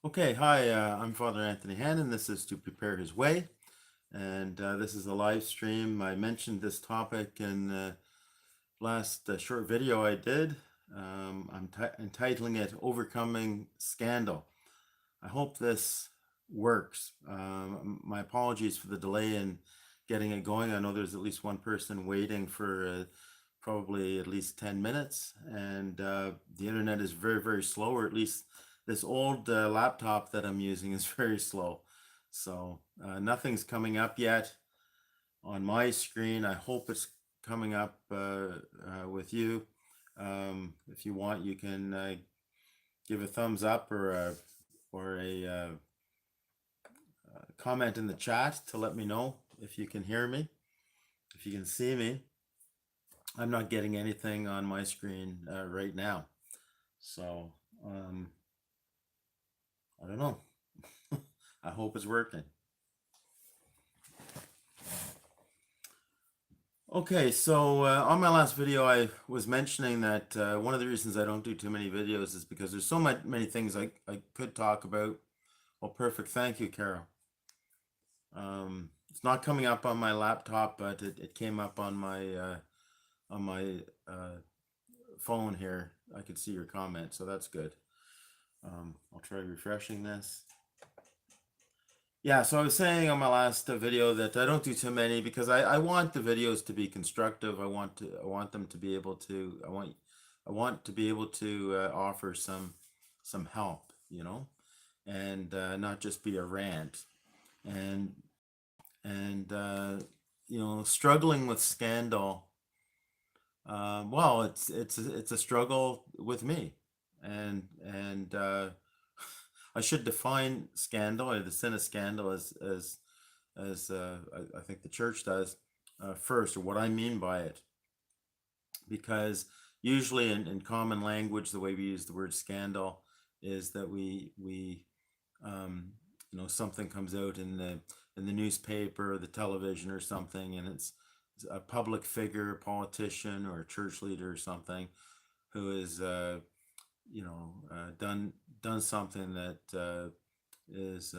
Okay, hi, I'm Father Anthony Hannon. This is To Prepare His Way, and this is a live stream. I mentioned this topic in the last short video I did. I'm entitling it Overcoming Scandal. I hope this works. My apologies for the delay in getting it going. I know there's at least one person waiting for probably at least 10 minutes, and the internet is very, very slow, or at least this old laptop that I'm using is very slow. So nothing's coming up yet on my screen. I hope it's coming up with you. If you want, you can give a thumbs up or a comment in the chat to let me know if you can hear me, if you can see me. I'm not getting anything on my screen right now. So, I don't know. I hope it's working. Okay, so on my last video, I was mentioning that one of the reasons I don't do too many videos is because there's so many things I could talk about. Well, perfect. Thank you, Carol. It's not coming up on my laptop, but it came up on my phone here. I could see your comment, so that's good. I'll try refreshing this. Yeah, so I was saying on my last video that I don't do too many because I want the videos to be constructive. I want them to be able to I want to be able to offer some help, and not just be a rant. And struggling with scandal. Well, it's a struggle with me, and I should define scandal or the sin of scandal as I think the church does first, or what I mean by it, because usually in common language, the way we use the word scandal is that we something comes out in the newspaper or the television or something, and it's a public figure, a politician or a church leader or something who is done something that is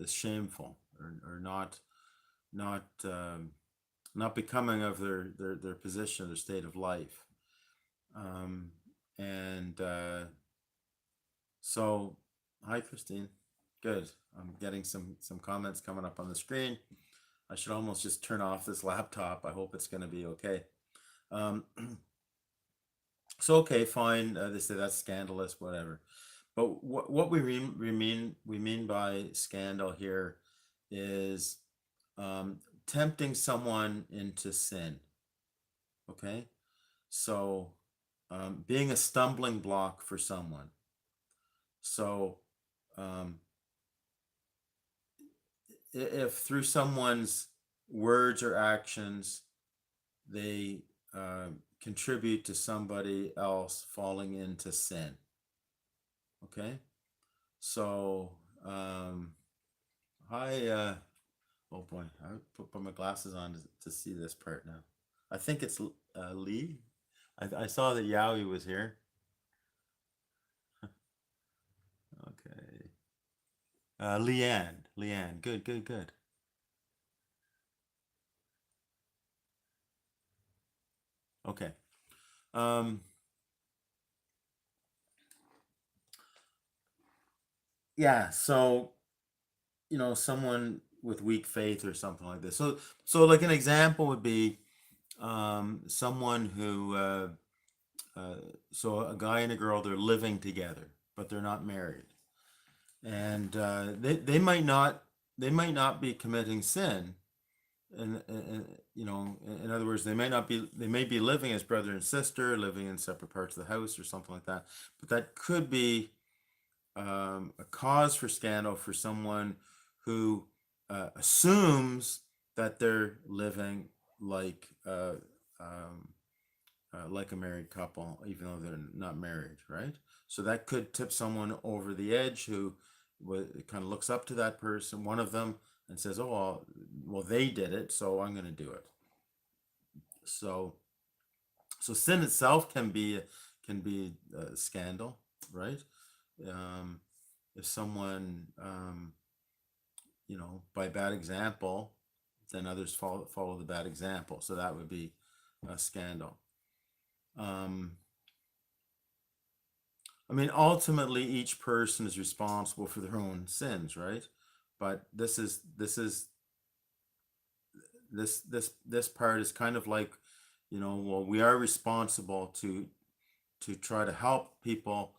shameful or not becoming of their position, their state of life. And so, hi, Christine. Good. I'm getting some comments coming up on the screen. I should almost just turn off this laptop. I hope it's going to be okay. Um, so okay, fine. They say that's scandalous, whatever. But what we mean by scandal here is tempting someone into sin. Okay, so being a stumbling block for someone. So um, if through someone's words or actions they contribute to somebody else falling into sin. Okay, so hi. Oh boy, I put my glasses on to see this part now. I think it's Lee. I saw that Yowie was here. Okay. Leanne. Good, good, good. Okay. Um, yeah, so, someone with weak faith or something like this. So like an example would be someone who, uh, so a guy and a girl, they're living together, but they're not married. And they might not be committing sin, and in other words, they may be living as brother and sister, living in separate parts of the house or something like that, but that could be a cause for scandal for someone who assumes that they're living um, like a married couple, even though they're not married, right? So that could tip someone over the edge who kind of looks up to that person, one of them, and says, "Oh, well, they did it, so I'm going to do it." So, so sin itself can be a scandal, right? Um, if someone, you know, by bad example, then others follow the bad example. So that would be a scandal. I mean, ultimately, each person is responsible for their own sins, right? But this part is kind of like, you know, well, we are responsible to try to help people,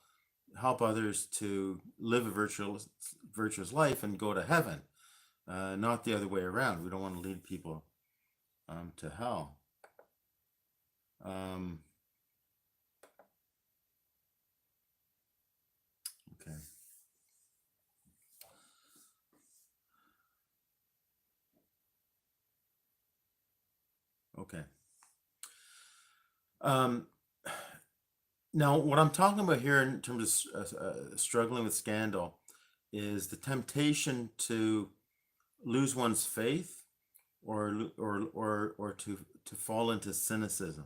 help others to live a virtuous life and go to heaven, not the other way around. We don't want to lead people to hell. Um, okay. Okay. Um, Now, what I'm talking about here in terms of struggling with scandal is the temptation to lose one's faith, or to fall into cynicism.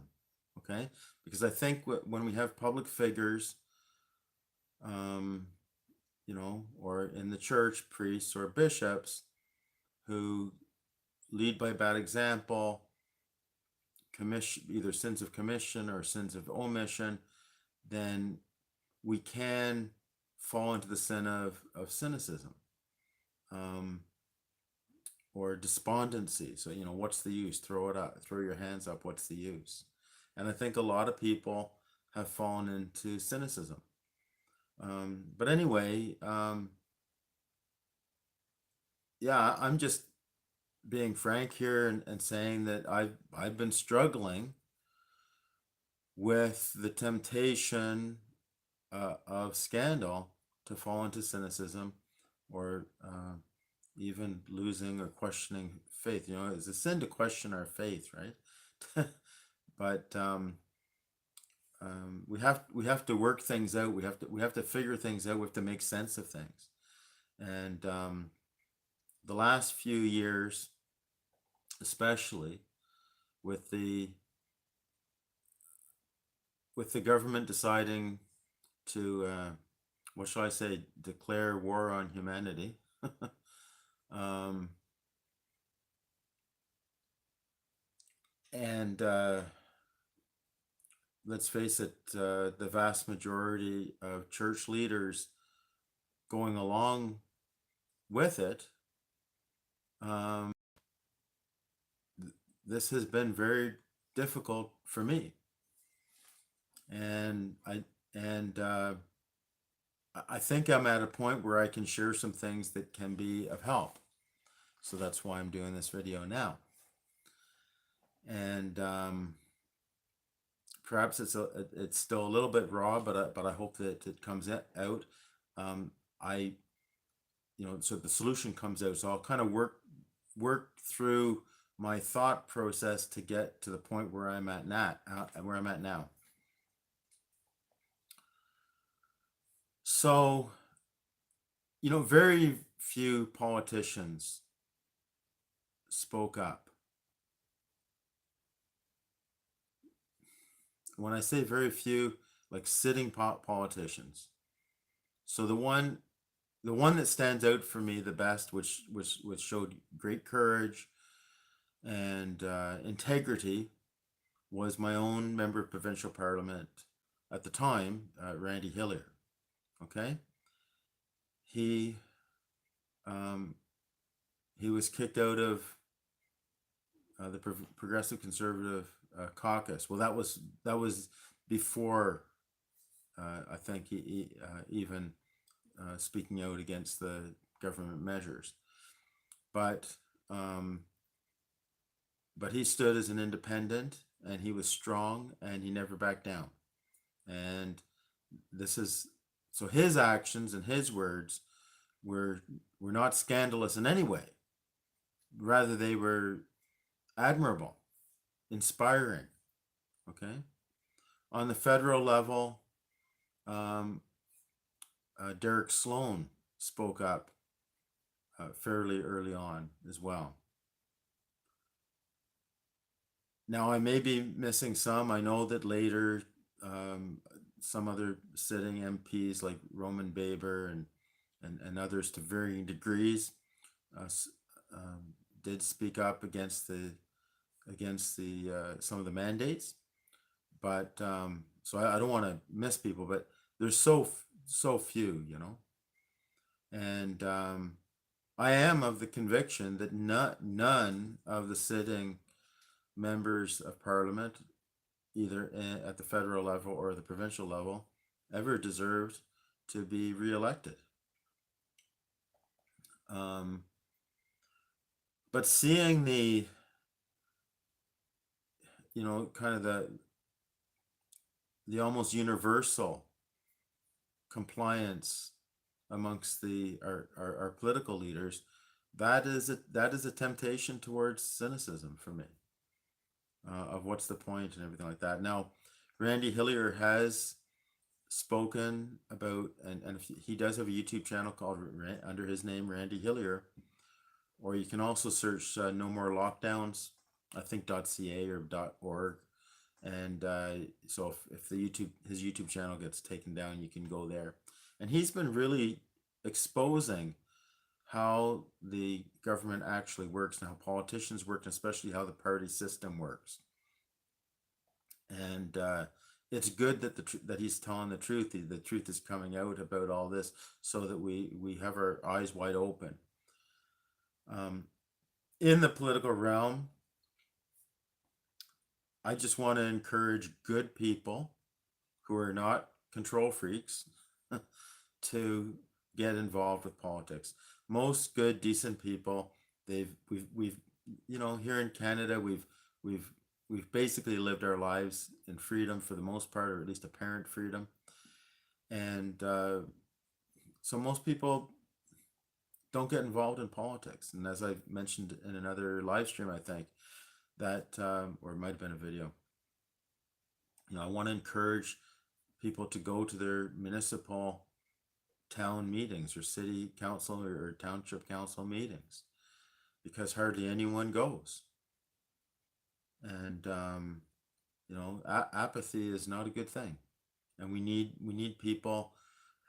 Okay, because I think when we have public figures, um, you know, or in the church, priests or bishops who lead by bad example, commission either sins of commission or sins of omission, then we can fall into the sin of cynicism, um, or despondency. So, you know, what's the use? Throw it up, throw your hands up. What's the use? And I think a lot of people have fallen into cynicism. But anyway, yeah, I'm just being frank here and saying that I've been struggling with the temptation of scandal to fall into cynicism, or even losing or questioning faith. You know, it's a sin to question our faith, right? But we have to work things out. We have to figure things out. We have to make sense of things. And the last few years, especially with the government deciding to what shall I say, declare war on humanity. um, and let's face it, the vast majority of church leaders going along with it, um, this has been very difficult for me, and I think I'm at a point where I can share some things that can be of help. So that's why I'm doing this video now. And perhaps it's still a little bit raw, but I hope that it comes out. I so the solution comes out. So I'll kind of work through my thought process to get to the point where I'm at now. So, very few politicians spoke up. When I say very few, like sitting politicians. So the one that stands out for me the best, which showed great courage and integrity, was my own member of provincial parliament at the time, Randy Hillier. Okay, he um, he was kicked out of the Progressive Conservative caucus. Well, that was before I think he even speaking out against the government measures, but um, but he stood as an independent, and he was strong, and he never backed down. And this is so his actions and his words were not scandalous in any way. Rather, they were admirable, inspiring. Okay. On the federal level, um, Derek Sloan spoke up fairly early on as well. Now, I may be missing some. I know that later, some other sitting MPs like Roman Baber and and others to varying degrees, uh, did speak up against the some of the mandates. But so I don't want to miss people, but there's so few, and I am of the conviction that none of the sitting members of parliament, either at the federal level or the provincial level, ever deserved to be reelected. Um, but seeing kind of the almost universal compliance amongst our political leaders, that is a temptation towards cynicism for me, of what's the point and everything like that. Now, Randy Hillier has spoken about, and if he does have a YouTube channel called under his name Randy Hillier, or you can also search No More Lockdowns, I think .ca or .org, and so if his YouTube channel gets taken down, you can go there, and he's been really exposing how the government actually works and how politicians work, and especially how the party system works. And it's good that he's telling the truth. The truth is coming out about all this, so that we have our eyes wide open. In the political realm, I just want to encourage good people who are not control freaks to get involved with politics. Most good, decent people, we've here in Canada, we've basically lived our lives in freedom for the most part, or at least apparent freedom, and so most people don't get involved in politics. And as I mentioned in another live stream, I think that, or it might have been a video, I want to encourage people to go to their municipal town meetings or city council or township council meetings, because hardly anyone goes. And apathy is not a good thing, and we need people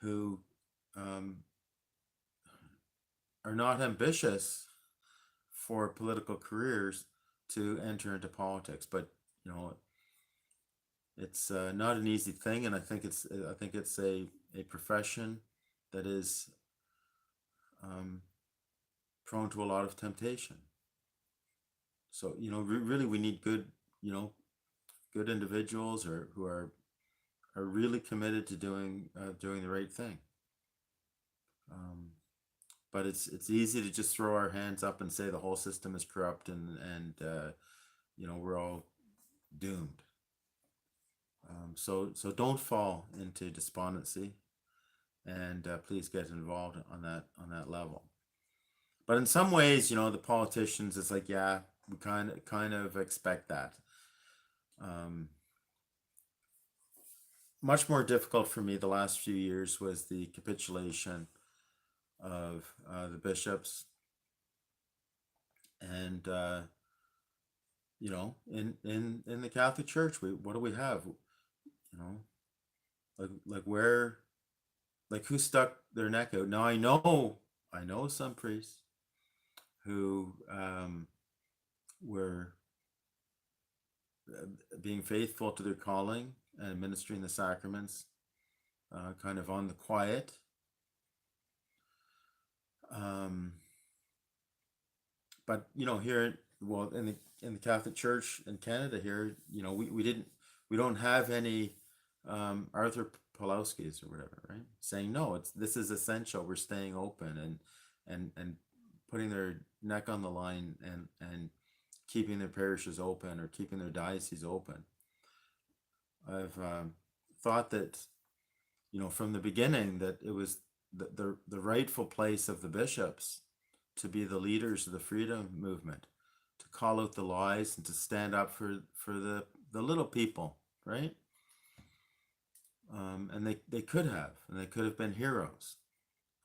who are not ambitious for political careers to enter into politics. But it's not an easy thing, and I think it's a profession that is prone to a lot of temptation. So really, we need good individuals, or who are really committed to doing the right thing. But it's easy to just throw our hands up and say the whole system is corrupt, and we're all doomed. So don't fall into despondency, and please get involved on that level. But in some ways, the politicians, it's like, yeah, we kind of expect that. Much more difficult for me the last few years was the capitulation of the bishops, and in the Catholic Church, what do we have? Like where, like who stuck their neck out? Now I know some priests who were being faithful to their calling and administering the sacraments, kind of on the quiet. But here, well, in the Catholic Church in Canada here, we don't have any Arthur Pawlowskis or whatever, right? Saying no, this is essential. We're staying open, and putting their neck on the line, and keeping their parishes open, or keeping their dioceses open. I've thought that from the beginning, that it was the rightful place of the bishops to be the leaders of the freedom movement, to call out the lies and to stand up for the little people, right? And they could have been heroes,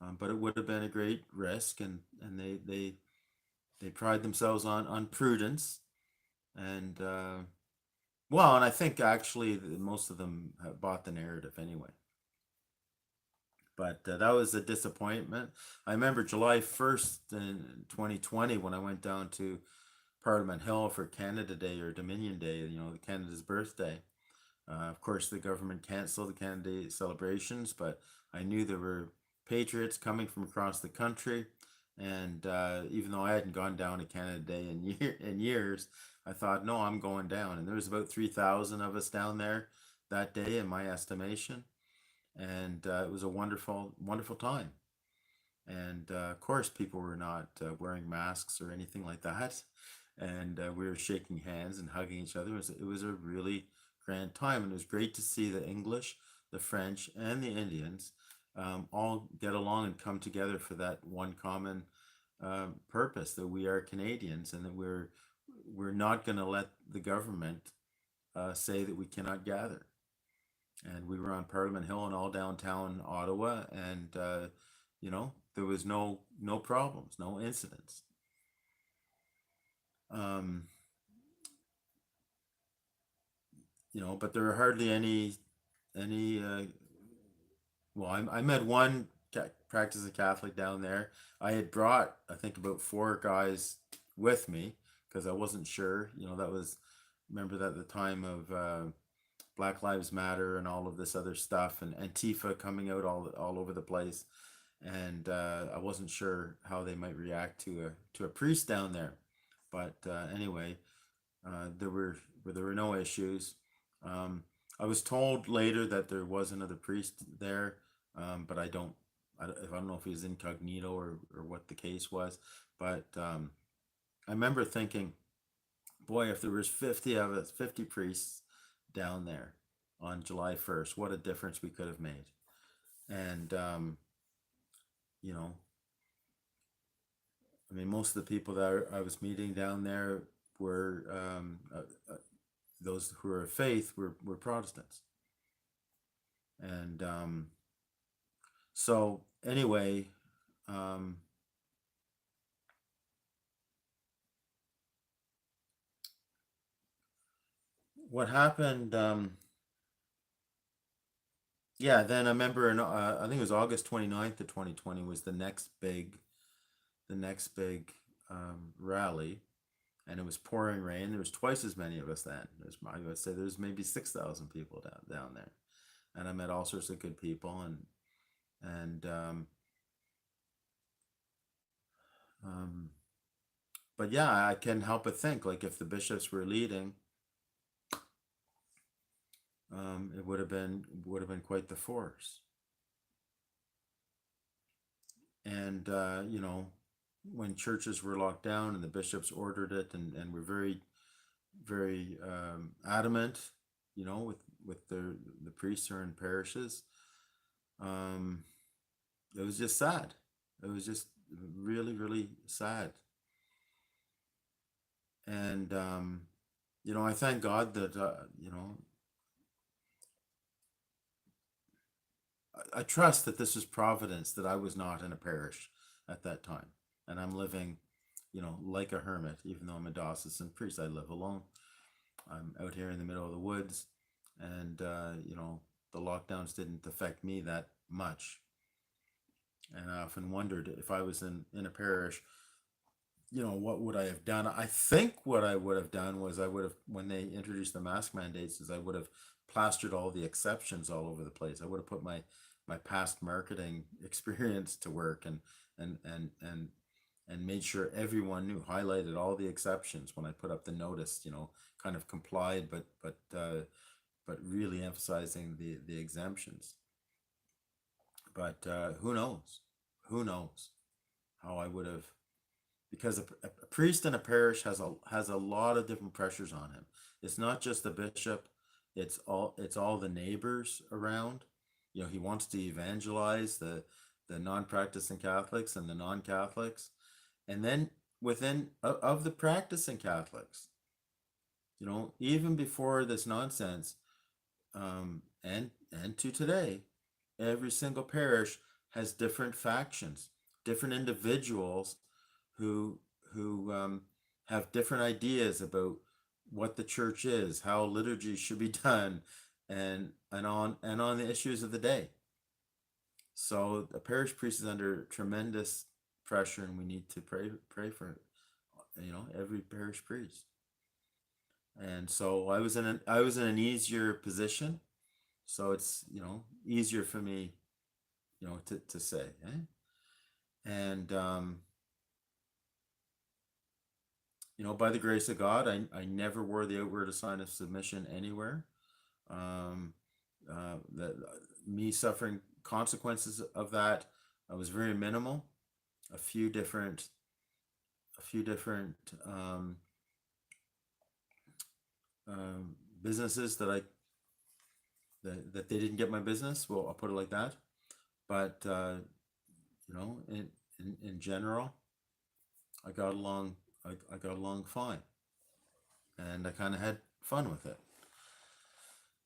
but it would have been a great risk, and they pride themselves on prudence, and and I think actually most of them have bought the narrative anyway. But that was a disappointment. I remember July 1st in 2020 when I went down to Parliament Hill for Canada Day or Dominion Day, Canada's birthday. Of course, the government canceled the Canada Day celebrations, but I knew there were patriots coming from across the country. And even though I hadn't gone down to Canada Day in years, I thought, no, I'm going down. And there was about 3,000 of us down there that day, in my estimation. And it was a wonderful, wonderful time. And of course, people were not wearing masks or anything like that. And we were shaking hands and hugging each other. It was a really grand time. And it was great to see the English, the French, and the Indians all get along and come together for that one common purpose, that we are Canadians and that we're not going to let the government say that we cannot gather. And we were on Parliament Hill and all downtown Ottawa, and there was no problems, no incidents. Um, but there were hardly any. Well, I met one practicing Catholic down there. I had brought, I think, about four guys with me because I wasn't sure. That was, remember that the time of Black Lives Matter and all of this other stuff, and Antifa coming out all over the place, and I wasn't sure how they might react to a priest down there. But anyway, there were no issues. Um, I was told later that there was another priest there, but I don't know if he was incognito or what the case was. But I remember thinking, boy, if there was 50 of us, 50 priests down there on July 1st, what a difference we could have made. And you know, I mean, most of the people that I was meeting down there were those who are of faith were Protestants. And so anyway, um, what happened? Yeah, then I remember I think it was August 29th of 2020 was the next big rally, and it was pouring rain. There was twice as many of us then. I would say there's maybe 6,000 people down there, and I met all sorts of good people, and um, but yeah, I can help but think like if the bishops were leading, it would have been quite the force. And when churches were locked down and the bishops ordered it and were very very adamant, with the priests who are in parishes, um, it was just sad. It was just really really sad. And I thank God that I trust that this is providence, that I was not in a parish at that time, and I'm living, like a hermit. Even though I'm a diocesan priest, I live alone. I'm out here in the middle of the woods, and the lockdowns didn't affect me that much. And I often wondered if I was in a parish, what would I have done? I think what I would have done was I would have, when they introduced the mask mandates, is I would have plastered all the exceptions all over the place. I would have put my past marketing experience to work, and made sure everyone knew, highlighted all the exceptions when I put up the notice, kind of complied, but really emphasizing the exemptions. But who knows? Who knows how I would have, because a priest in a parish has a lot of different pressures on him. It's not just the bishop; it's all the neighbors around. He wants to evangelize the non-practicing Catholics and the non-Catholics, and then within of the practicing Catholics, even before this nonsense, and to today, every single parish has different factions, different individuals who have different ideas about what the church is, how liturgy should be done, and on the issues of the day. So a parish priest is under tremendous pressure, and we need to pray for, every parish priest. And so I was in an easier position, so it's easier for me, to say, eh? And by the grace of God, I never wore the outward sign of submission anywhere. Um, that Me suffering consequences of that was very minimal. A few different, a few different um, businesses that they didn't get my business. Well, I'll put it like that. But in general, I got along. I got along fine, and I kind of had fun with it.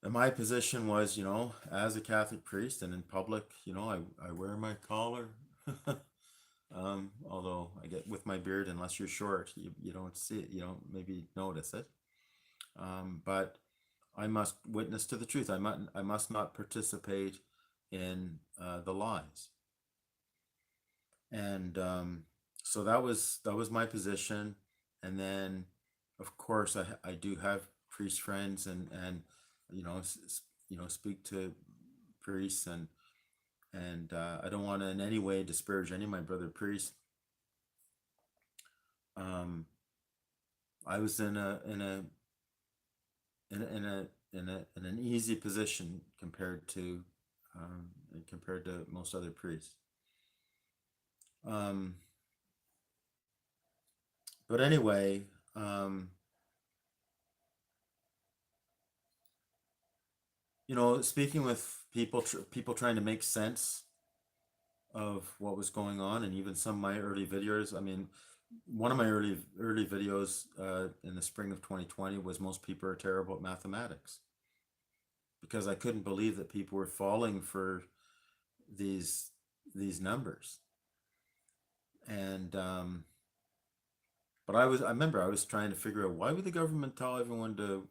And my position was, as a Catholic priest and in public, I wear my collar. Although I get with my beard, unless you're short, you don't see it, you don't maybe notice it. But I must witness to the truth. I must not participate in the lies. And so that was my position. And then, of course, I do have priest friends, and speak to priests, and I don't want to in any way disparage any of my brother priests. I was in an easy position compared to most other priests. But anyway, speaking with people trying to make sense of what was going on, and even some of my early videos. I mean, one of my early videos in the spring of 2020 was "Most people are terrible at mathematics," because I couldn't believe that people were falling for these numbers. And but I remember I was trying to figure out, why would the government tell everyone to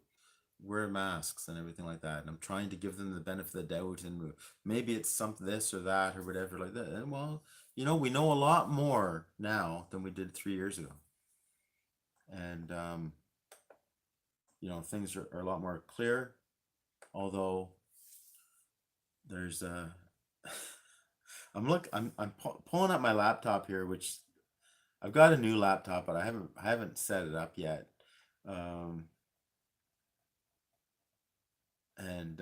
wear masks and everything like that, and I'm trying to give them the benefit of the doubt, and maybe it's some this or that or whatever like that. And well, we know a lot more now than we did 3 years ago. And things are a lot more clear, although there's I'm pulling up my laptop here, which I've got a new laptop, but I haven't set it up yet. And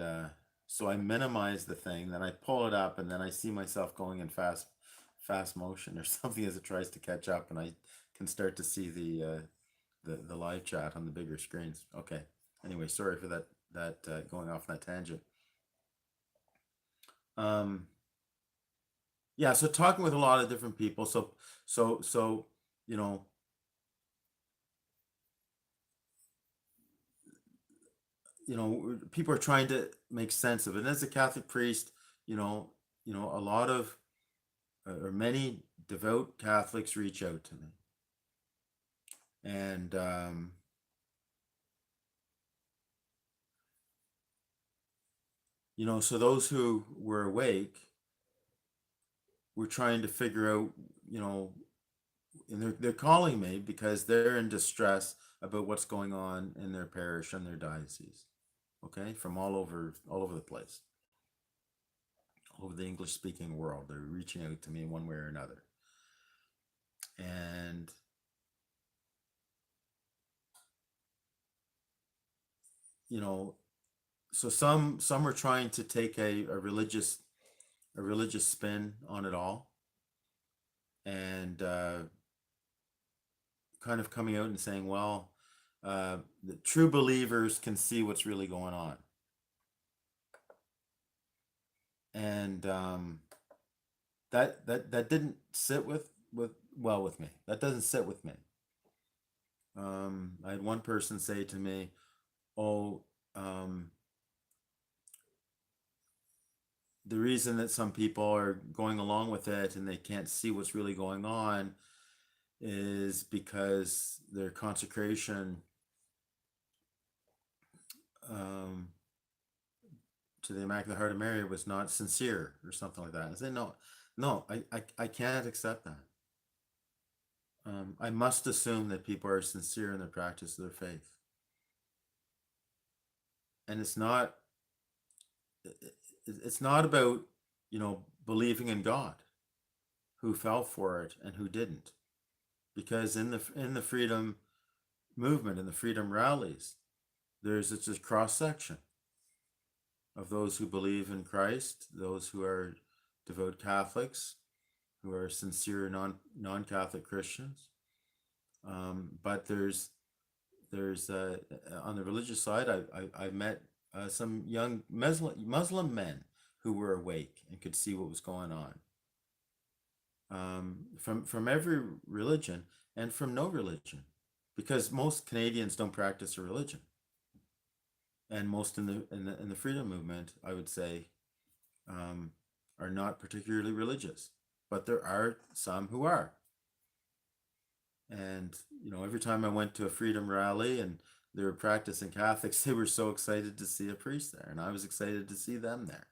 so I minimize the thing, then I pull it up, and then I see myself going in fast motion or something as it tries to catch up, and I can start to see the live chat on the bigger screens. Okay. Anyway, sorry for that going off on that tangent. Yeah, so talking with a lot of different people. So people are trying to make sense of it. And as a Catholic priest, a lot of or many devout Catholics reach out to me. And so those who were awake were trying to figure out, and they're calling me because they're in distress about what's going on in their parish and their diocese. Okay, from all over the place, all over the English speaking world. They're reaching out to me in one way or another. And so some are trying to take a religious spin on it all, and kind of coming out and saying, well, the true believers can see what's really going on. And that didn't sit well with me. That doesn't sit with me. I had one person say to me, "Oh, the reason that some people are going along with it and they can't see what's really going on is because their consecration to the Immaculate Heart of Mary was not sincere or something like that. I say, no, no, I can't accept that. I must assume that people are sincere in the practice of their faith. And it's not about, believing in God, who fell for it and who didn't. Because in the freedom movement, in the freedom rallies, there's a cross section of those who believe in Christ, those who are devout Catholics, who are sincere non-Catholic Christians. But there's on the religious side, I've met some young Muslim men who were awake and could see what was going on, from every religion and from no religion, because most Canadians don't practice a religion, and most in the freedom movement, I would say, are not particularly religious, but there are some who are. And every time I went to a freedom rally and they were practicing Catholics, they were so excited to see a priest there, and I was excited to see them there.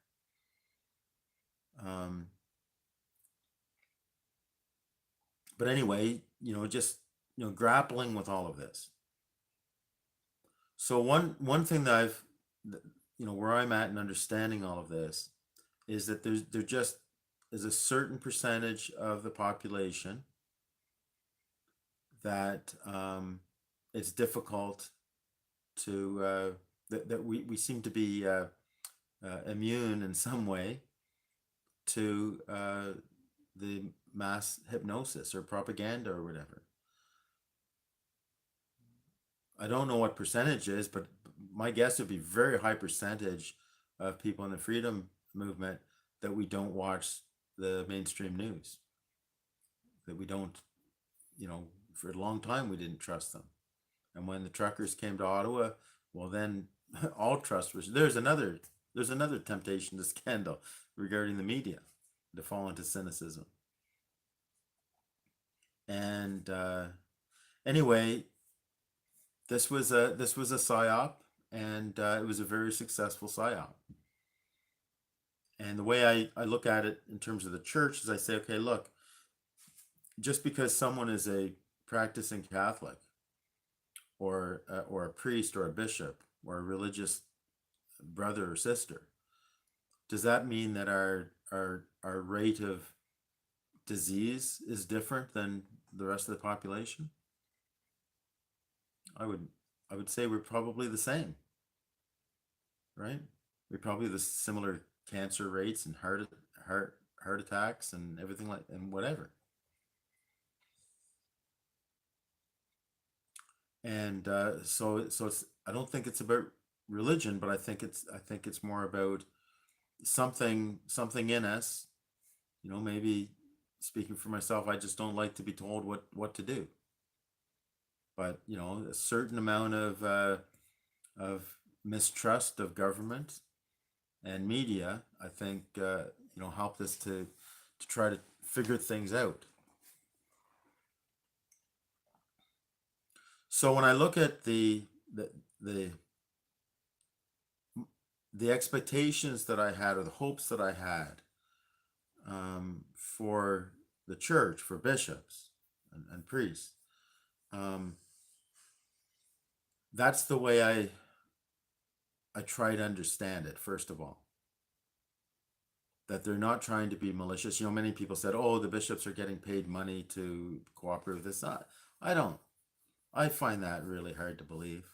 But anyway, just grappling with all of this. So one thing that where I'm at in understanding all of this is that there just is a certain percentage of the population that it's difficult to that we seem to be immune in some way to the mass hypnosis or propaganda or whatever. I don't know what percentage is, but my guess would be very high percentage of people in the freedom movement that we don't watch the mainstream news, that we don't, for a long time we didn't trust them. And when the truckers came to Ottawa, well, then all trust was, there's another temptation to scandal regarding the media, to fall into cynicism. And anyway, this was a psyop, and it was a very successful psyop. And the way I look at it in terms of the church is I say, okay, look, just because someone is a practicing Catholic or a priest or a bishop or a religious brother or sister, does that mean that our rate of disease is different than the rest of the population? I would say we're probably the same, right? We're probably the similar cancer rates and heart attacks and everything and whatever. And so it's, I don't think it's about religion, but I think it's more about something in us. Maybe speaking for myself, I just don't like to be told what to do. But a certain amount of mistrust of government and media, I think, helped us to try to figure things out. So when I look at the expectations that I had, or the hopes that I had, for the church, for bishops and priests, that's the way I try to understand it. First of all, that they're not trying to be malicious. Many people said, "Oh, the bishops are getting paid money to cooperate with this." I don't. I find that really hard to believe.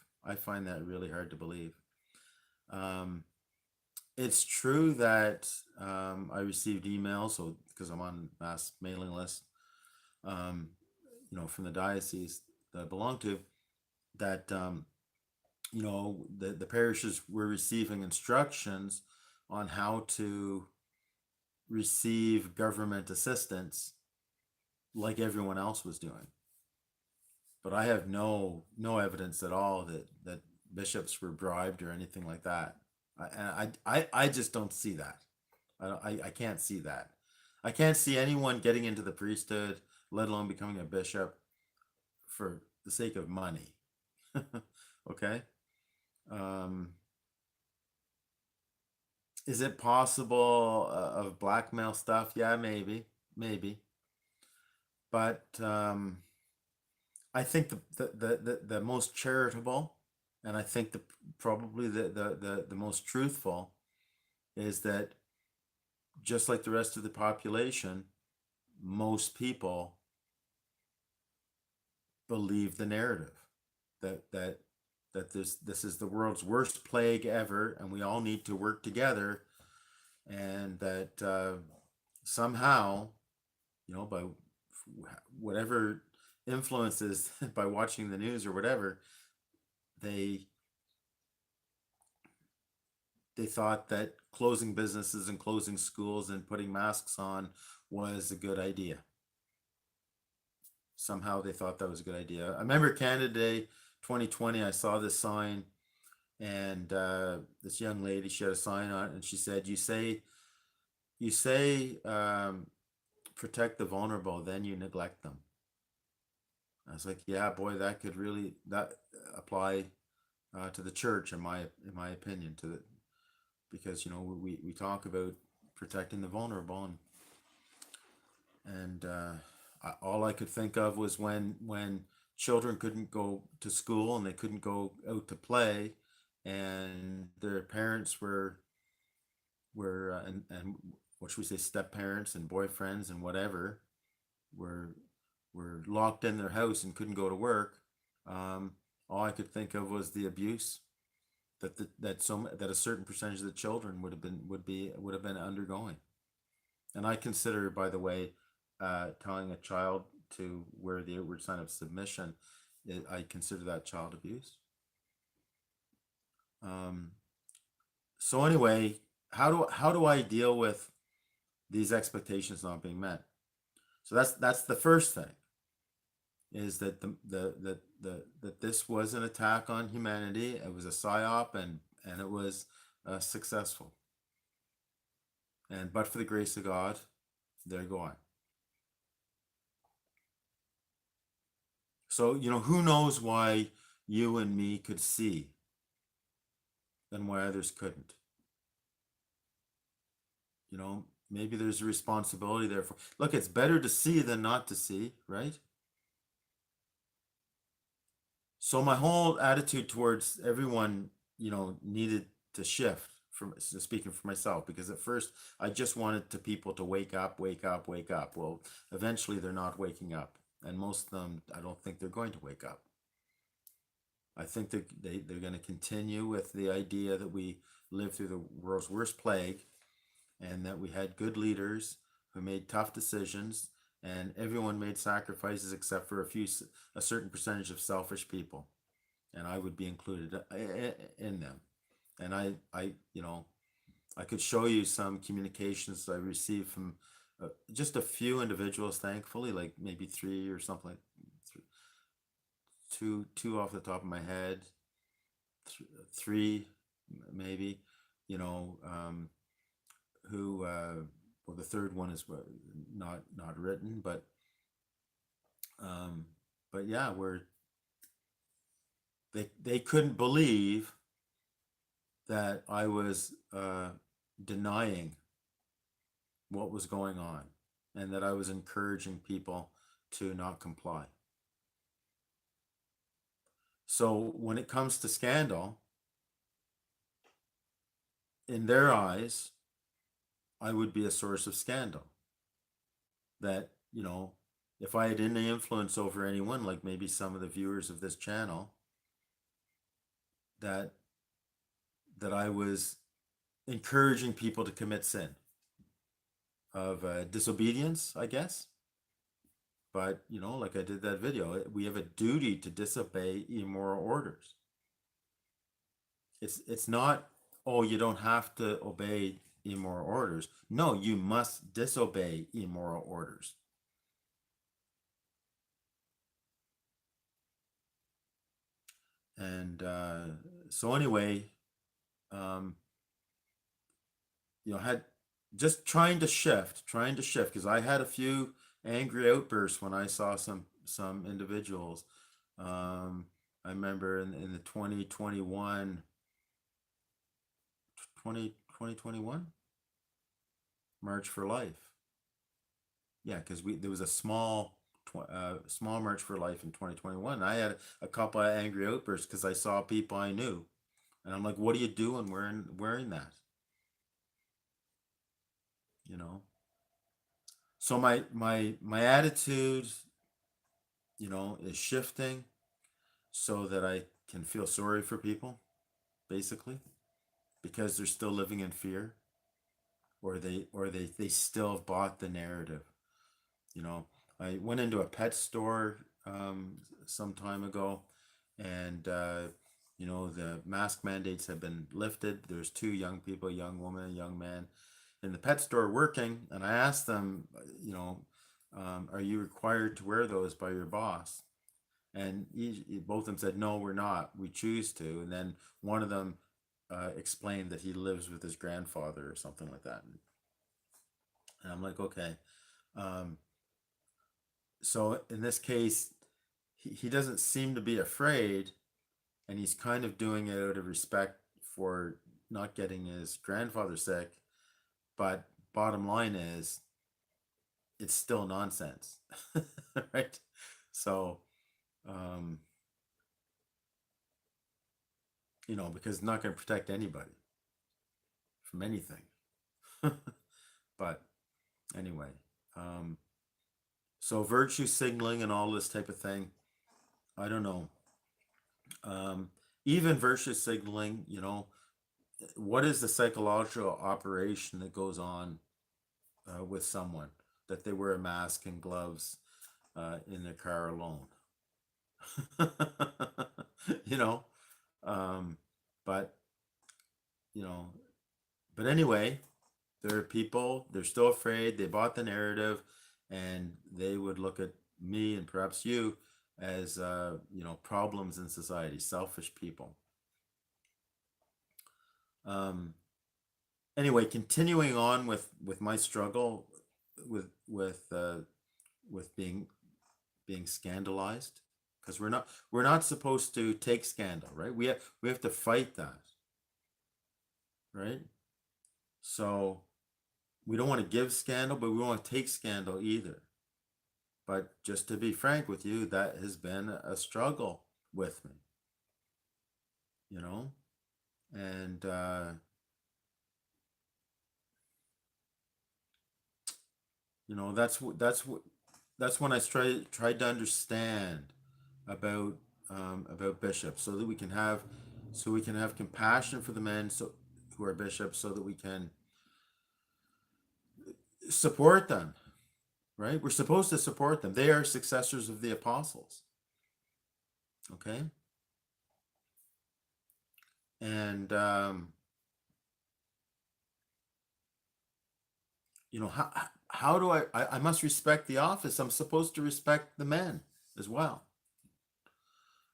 It's true that I received emails, so because I'm on mass mailing list, from the diocese that I belong to, that the parishes were receiving instructions on how to receive government assistance like everyone else was doing. But I have no evidence at all that bishops were bribed or anything like that. I just don't see that. I can't see that. I can't see anyone getting into the priesthood, let alone becoming a bishop, for the sake of money. Okay. Is it possible of blackmail stuff? Yeah, maybe. But I think the most charitable, and I think probably the most truthful, is that just like the rest of the population, most people believe the narrative that this is the world's worst plague ever, and we all need to work together, and that somehow, by whatever influences, by watching the news or whatever, they thought that closing businesses and closing schools and putting masks on was a good idea. Somehow they thought that was a good idea. I remember Canada Day 2020, I saw this sign, and this young lady, she had a sign on it, and she said, you say protect the vulnerable, then you neglect them. I was like, yeah, boy, that could really that apply to the church, in my opinion, because we talk about protecting the vulnerable, and all I could think of was when children couldn't go to school and they couldn't go out to play, and their parents were and what should we say, step parents and boyfriends and whatever, were locked in their house and couldn't go to work. Um, all I could think of was the abuse that a certain percentage of the children would have been undergoing. And I consider, by the way, telling a child to wear the outward sign of submission, I consider that child abuse. Um, so anyway, how do I deal with these expectations not being met? So that's the first thing, is that that this was an attack on humanity. It was a psyop, and it was successful. And but for the grace of God, there go on. So who knows why you and me could see and why others couldn't. Maybe there's a responsibility there for. Look, it's better to see than not to see, right? So my whole attitude towards everyone, needed to shift, from speaking for myself, because at first I just wanted people to wake up, wake up, wake up. Well, eventually they're not waking up, and most of them, I don't think they're going to wake up. I think that they're going to continue with the idea that we lived through the world's worst plague, and that we had good leaders who made tough decisions, and everyone made sacrifices except for a certain percentage of selfish people, and I would be included in them. And I could show you some communications I received from just a few individuals, thankfully, like maybe three or something, like two off the top of my head, three maybe, who well, the third one is not written, but yeah, where they couldn't believe that I was denying what was going on, and that I was encouraging people to not comply. So when it comes to scandal, in their eyes, I would be a source of scandal. That, if I had any influence over anyone, like maybe some of the viewers of this channel, that I was encouraging people to commit sin of disobedience, I guess. But like I did that video, we have a duty to disobey immoral orders. It's not, oh, you don't have to obey immoral orders. No, you must disobey immoral orders. And so anyway, had just trying to shift, because I had a few angry outbursts when I saw some individuals. I remember in the 2021 2021? March for Life. Yeah, because there was a small March for Life in 2021. I had a couple of angry outbursts because I saw people I knew, and I'm like, "What are you doing wearing that?" You know. So my attitude, is shifting so that I can feel sorry for people, basically, because they're still living in fear, or they still have bought the narrative. You know, I went into a pet store some time ago, and the mask mandates have been lifted. There's two young people, a young woman, a young man, in the pet store working, and I asked them, are you required to wear those by your boss? And both of them said, no, we're not. We choose to. And then one of them explained that he lives with his grandfather or something like that. And I'm like, okay. So in this case, he doesn't seem to be afraid, and he's kind of doing it out of respect for not getting his grandfather sick. But bottom line is, it's still nonsense, right? So, because it's not going to protect anybody from anything. But anyway, so virtue signaling and all this type of thing, I don't know. Even virtue signaling, what is the psychological operation that goes on with someone that they wear a mask and gloves in their car alone? you know, but you know, but anyway, there are people, they're still afraid, they bought the narrative, and they would look at me and perhaps you as problems in society, selfish people. Anyway, continuing on with my struggle with being scandalized, because we're not supposed to take scandal, right? We have to fight that, right? So we don't want to give scandal, but we don't want to take scandal either. But just to be frank with you, that has been a struggle with me, and that's when I tried to understand about bishops, so we can have compassion for the men who are bishops, so that we can support them, right? We're supposed to support them. They are successors of the apostles. Okay. And how do I must respect the office. I'm supposed to respect the men as well.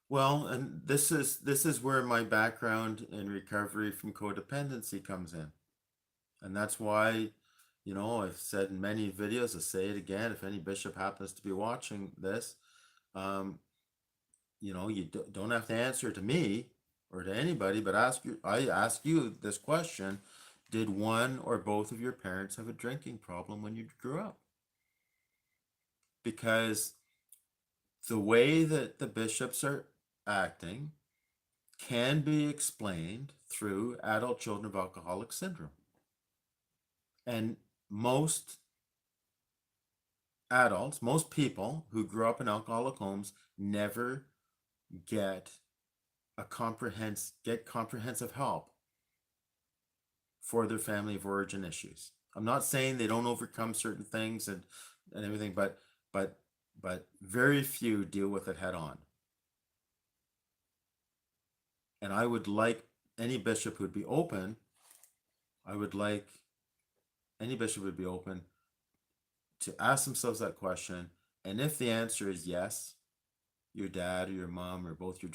Well, and this is where my background in recovery from codependency comes in. And that's why, I've said in many videos, I say it again, if any bishop happens to be watching this, you don't have to answer to me or to anybody, but I ask you this question: did one or both of your parents have a drinking problem when you grew up? Because the way that the bishops are acting can be explained through adult children of alcoholic syndrome. And most adults, most people who grew up in alcoholic homes never get comprehensive help for their family of origin issues. I'm not saying they don't overcome certain things and everything, but very few deal with it head on. And I would like any bishop who'd be open, to ask themselves that question. And if the answer is yes, your dad or your mom or both your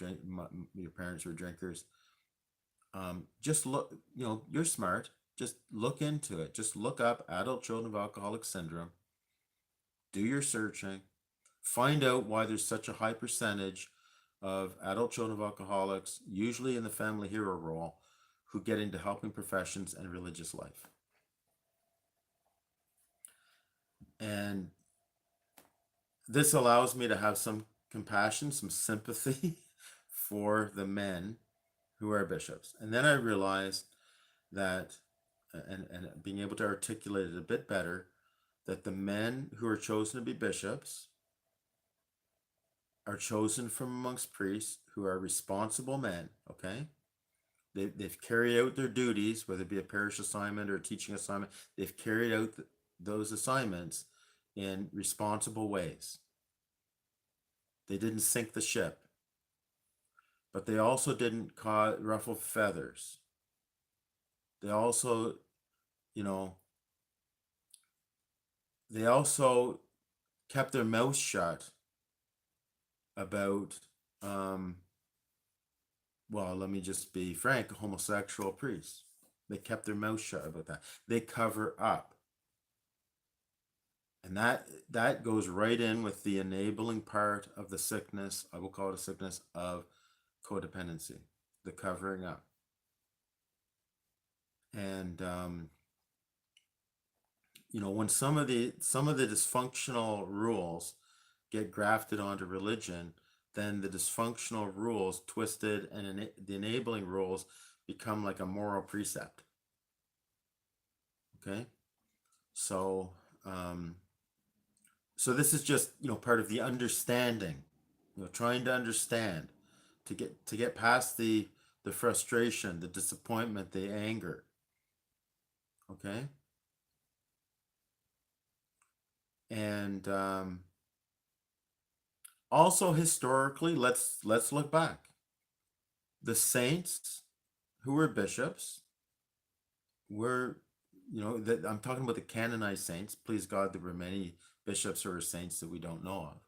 parents were drinkers, just look, you're smart. Just look into it. Just look up adult children of alcoholic syndrome. Do your searching. Find out why there's such a high percentage of adult children of alcoholics, usually in the family hero role, who get into helping professions and religious life. And this allows me to have some compassion, some sympathy for the men who are bishops. And then I realized that, and being able to articulate it a bit better, that the men who are chosen to be bishops are chosen from amongst priests who are responsible men, okay? They've carried out their duties, whether it be a parish assignment or a teaching assignment. They've carried out those assignments in responsible ways. They didn't sink the ship, but they also didn't ruffle feathers. They also, they also kept their mouth shut about, well, let me just be frank, homosexual priests. They kept their mouth shut about that. They cover up. And that goes right in with the enabling part of the sickness, I will call it a sickness of codependency, the covering up. And when some of the dysfunctional rules get grafted onto religion, then the dysfunctional rules twisted, and the enabling rules become like a moral precept. Okay, so so this is just part of the understanding, trying to understand, to get past the frustration, the disappointment, the anger. Okay, and also historically, let's look back. The saints who were bishops were, I'm talking about the canonized saints. Please God, there were many bishops or saints that we don't know of,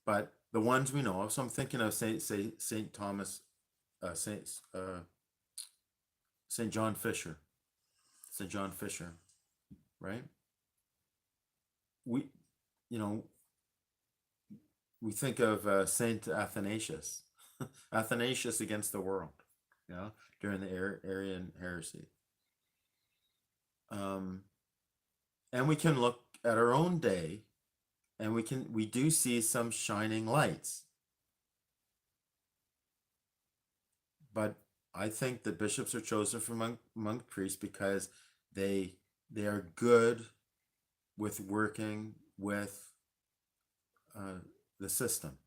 but the ones we know of. So I'm thinking of Saint Thomas, Saint John Fisher, right? We think of Saint Athanasius, Athanasius against the world, during the Arian heresy. And we can look at our own day, and we do see some shining lights. But I think that bishops are chosen from among priests because they are good with working with the system,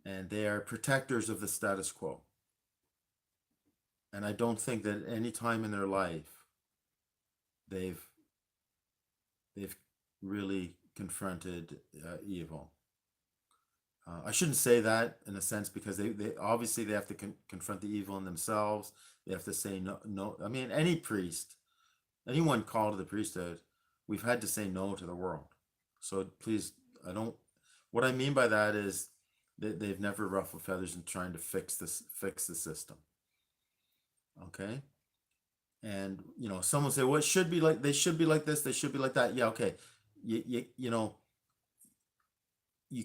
and they are protectors of the status quo. And I don't think that any time in their life they've really confronted evil. I shouldn't say that in a sense, because they obviously they have to confront the evil in themselves. They have to say no. I mean, any priest, anyone called to the priesthood, we've had to say no to the world. So please, what I mean by that is that they've never ruffled feathers in trying to fix the system. Okay. And someone say, well, it should be like, they should be like this, they should be like that. Yeah, okay. You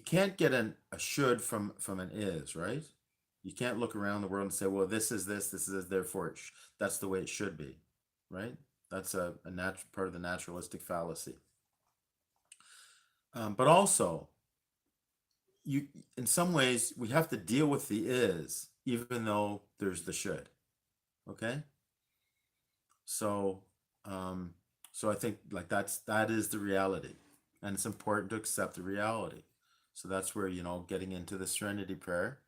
can't get a should from an is, right? You can't look around the world and say, well, this is this, therefore that's the way it should be, right? That's a natural part of the naturalistic fallacy. But also, in some ways, we have to deal with the is, even though there's the should. Okay. So, so I think that is the reality, and it's important to accept the reality. So that's where, getting into the Serenity Prayer,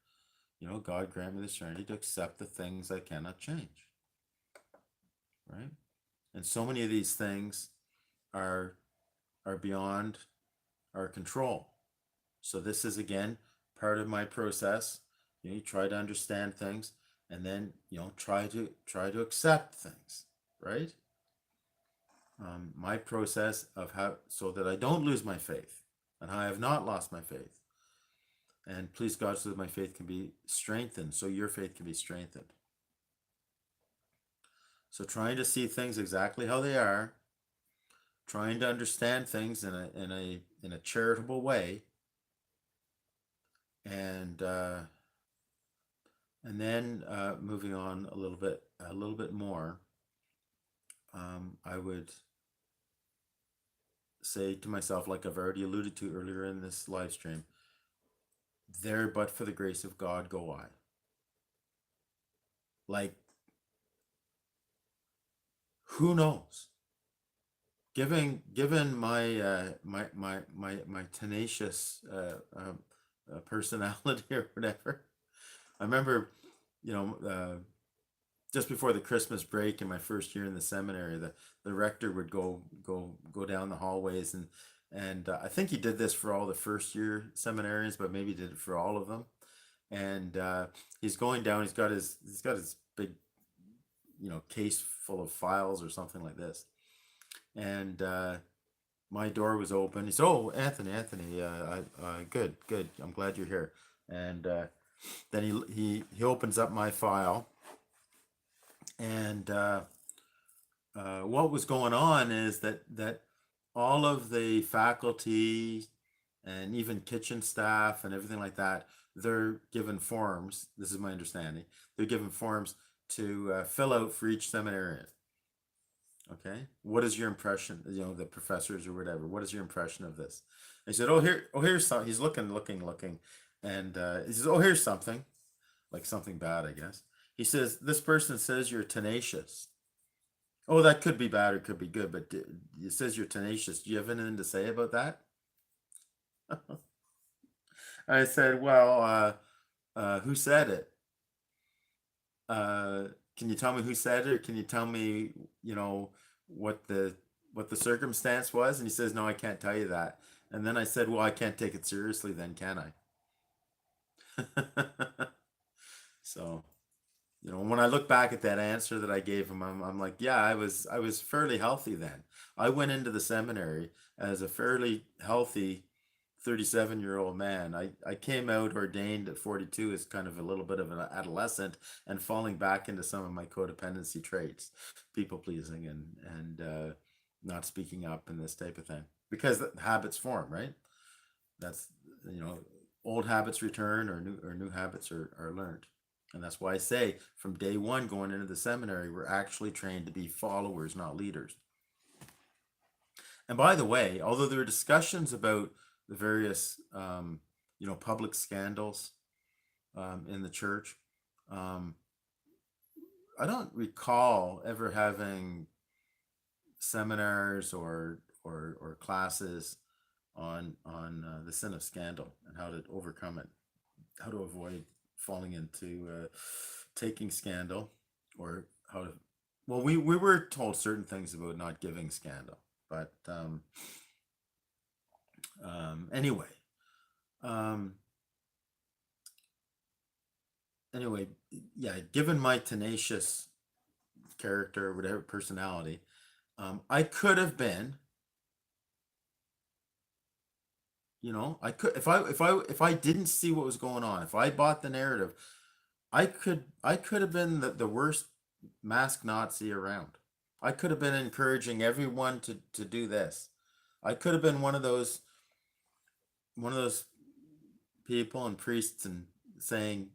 God grant me the serenity to accept the things I cannot change, right? And so many of these things are beyond our control. So this is, again, part of my process. You try to understand things, and then, try to accept things, right? My process of so that I don't lose my faith, and how I have not lost my faith. And please God, so that my faith can be strengthened, so your faith can be strengthened. So trying to see things exactly how they are, trying to understand things in a charitable way, and And then moving on a little bit more, I would say to myself, like I've already alluded to earlier in this live stream, there but for the grace of God go I. Like, who knows? Given my tenacious personality or whatever, I remember, you know, just before the Christmas break in my first year in the seminary, the rector would go down the hallways, and I think he did this for all the first year seminarians, but maybe he did it for all of them. And he's going down. He's got his big, case full of files or something like this. And my door was open. He said, "Oh, Anthony, good, good. I'm glad you're here." And then he opens up my file, and what was going on is that all of the faculty and even kitchen staff and everything like that, they're given forms. This is my understanding. They're given forms to fill out for each seminarian. Okay, what is your impression? The professors or whatever. What is your impression of this? And he said, here's something." He's looking, and he says, "Oh, here's something, like something bad, I guess." He says, "This person says you're tenacious." Oh, that could be bad or could be good, but it says you're tenacious. Do you have anything to say about that? I said, "Well, who said it? Uh, can you tell me who said it, or can you tell me, what the circumstance was?" And he says, "No, I can't tell you that." And then I said, "Well, I can't take it seriously then, can I?" So, when I look back at that answer that I gave him, I'm like, yeah, I was fairly healthy then. I went into the seminary as a fairly healthy 37-year-old man. I came out ordained at 42 as kind of a little bit of an adolescent and falling back into some of my codependency traits, people pleasing and not speaking up and this type of thing. Because the habits form, right? That's, you know, old habits return or new habits are learned. And that's why I say from day one going into the seminary, we're actually trained to be followers, not leaders. And by the way, although there are discussions about the various, public scandals in the church, um, I don't recall ever having seminars or classes on the sin of scandal and how to overcome it, how to avoid falling into taking scandal, or how to. Well, we were told certain things about not giving scandal, but anyway, um, anyway, yeah. Given my tenacious character, whatever personality, I could have been. If I didn't see what was going on, if I bought the narrative, I could have been the worst masked Nazi around. I could have been encouraging everyone to do this. I could have been one of those people and priests and saying,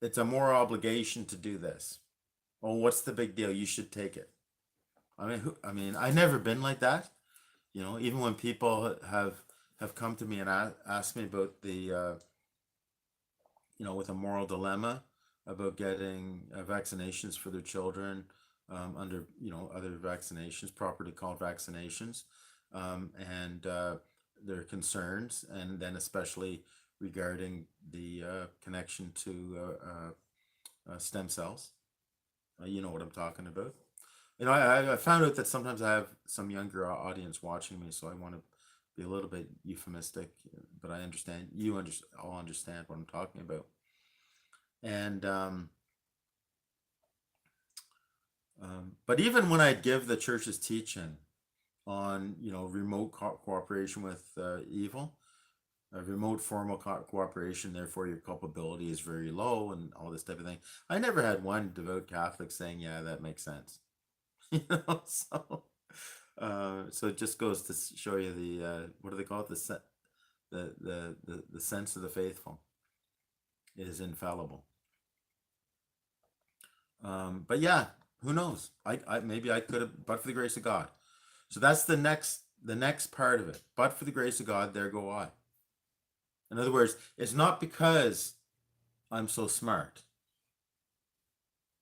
it's a moral obligation to do this. Oh, what's the big deal? You should take it. I never been like that. Even when people have come to me and asked me about the with a moral dilemma about getting vaccinations for their children, under other vaccinations, properly called vaccinations, and their concerns, and then especially regarding the connection to stem cells. You know what I'm talking about. I found out that sometimes I have some younger audience watching me, so I want to be a little bit euphemistic, but I understand all understand what I'm talking about. And but even when I give the church's teaching on remote cooperation with evil, remote formal cooperation, therefore your culpability is very low, and all this type of thing, I never had one devout Catholic saying, "Yeah, that makes sense." So it just goes to show you the what do they call it, the sense of the faithful. is infallible. But yeah, who knows? I maybe I could have, but for the grace of God. So that's the next part of it. But for the grace of God, there go I. In other words, it's not because I'm so smart.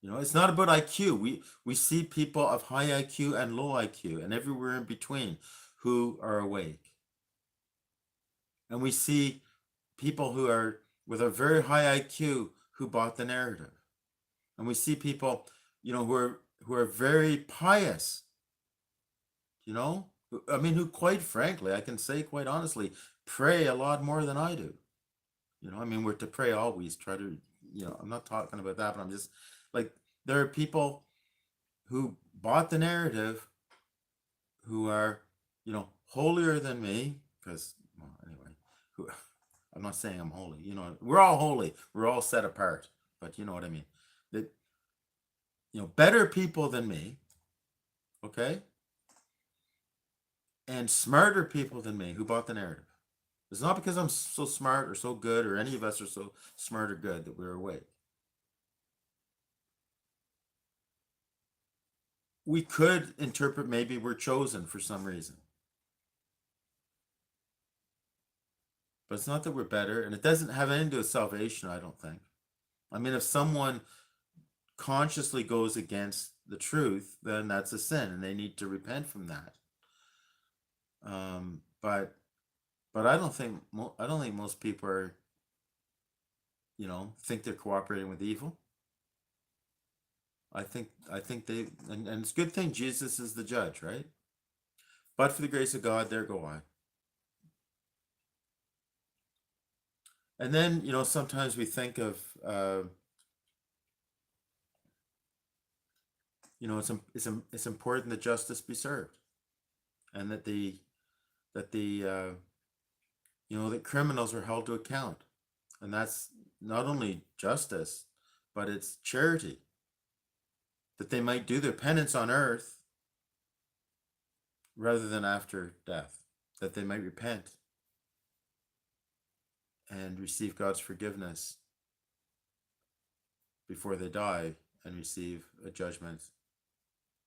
It's not about IQ. We see people of high IQ and low IQ and everywhere in between who are awake. And we see people who are with a very high IQ who bought the narrative. And we see people, who are very pious, who quite frankly, I can say quite honestly, pray a lot more than I do. We're to pray always, try to, I'm not talking about that, but I'm just like, there are people who bought the narrative who are, holier than me, because, well, anyway, who, I'm not saying I'm holy, we're all holy, we're all set apart, but you know what I mean. That, better people than me, okay, and smarter people than me who bought the narrative. It's not because I'm so smart or so good, or any of us are so smart or good, that we're awake. We could interpret maybe we're chosen for some reason, but it's not that we're better, and it doesn't have anything to do with salvation, I don't think. If someone consciously goes against the truth, then that's a sin, and they need to repent from that. But I don't think most people are, think they're cooperating with evil. I think they, and it's a good thing Jesus is the judge, right? But for the grace of God, there go I. And then, sometimes we think of, it's important that justice be served, and that criminals are held to account, and that's not only justice, but it's charity, that they might do their penance on earth rather than after death, that they might repent and receive God's forgiveness before they die and receive a judgment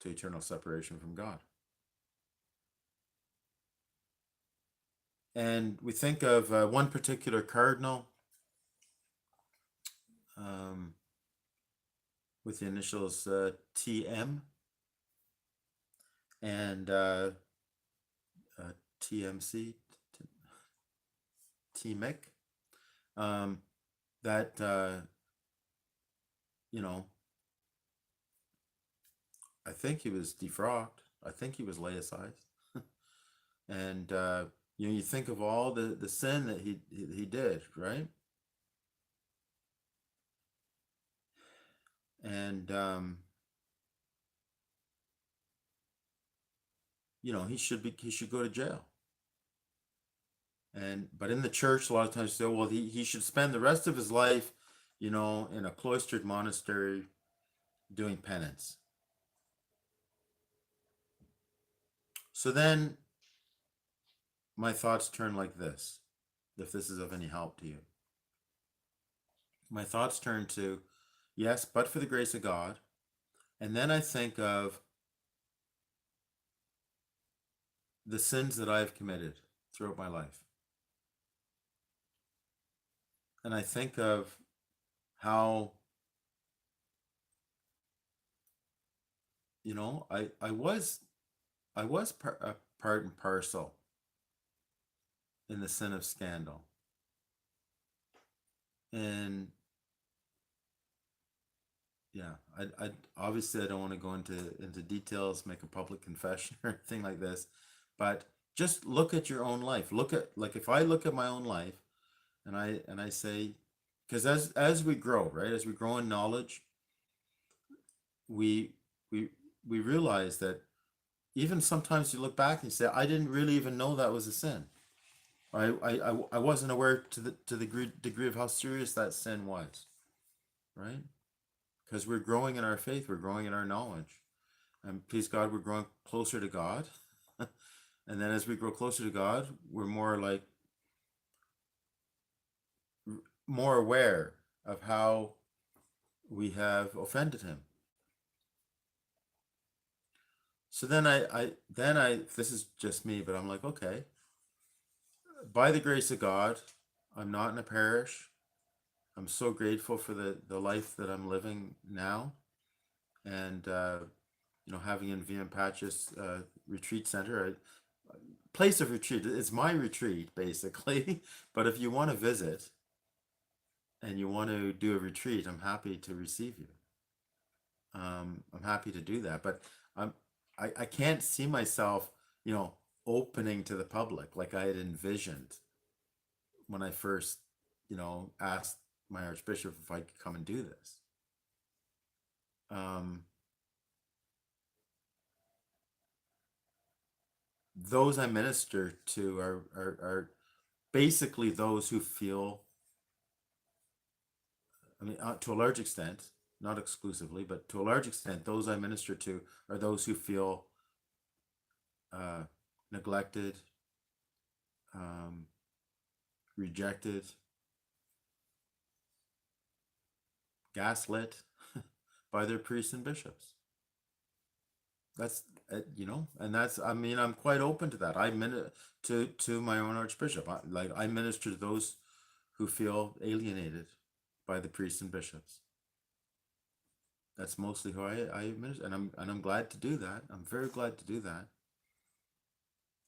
to eternal separation from God. And we think of one particular cardinal, with the initials TM and TMC, TMIC, that, I think he was defrocked. I think he was laicized. And, you think of all the sin that he did, right? And, he should go to jail. But in the church, a lot of times say, well, he should spend the rest of his life, in a cloistered monastery doing penance. So then my thoughts turn like this, if this is of any help to you. My thoughts turn to, yes, but for the grace of God. And then I think of the sins that I've committed throughout my life. And I think of how, I was part and parcel in the sin of scandal. And yeah, I obviously I don't want to go into details, make a public confession or anything like this, but just look at your own life. Look at, like, if I look at my own life, and I say, because as we grow, right, as we grow in knowledge, we we we realize that even sometimes you look back and you say, I didn't really even know that was a sin. I wasn't aware to the degree of how serious that sin was, right? Because we're growing in our faith, we're growing in our knowledge, and please God, we're growing closer to God. And then as we grow closer to God, we're more aware of how we have offended him. So then I this is just me, but I'm like, okay, by the grace of God, I'm not in a parish. I'm so grateful for the life that I'm living now, and having in VM Patches retreat center, a place of retreat. It's my retreat basically. But if you want to visit and you want to do a retreat, I'm happy to receive you. I'm happy to do that, but I'm I can't see myself, opening to the public like I had envisioned when I first, asked my archbishop if I could come and do this. Um, those I minister to are basically those who feel, I mean, to a large extent, not exclusively, but to a large extent, those I minister to are those who feel uh, neglected, um, rejected, gaslit by their priests and bishops. That's and that's, I mean, I'm quite open to that. To my own archbishop. I minister to those who feel alienated by the priests and bishops. That's mostly who I minister, and I'm glad to do that. I'm very glad to do that.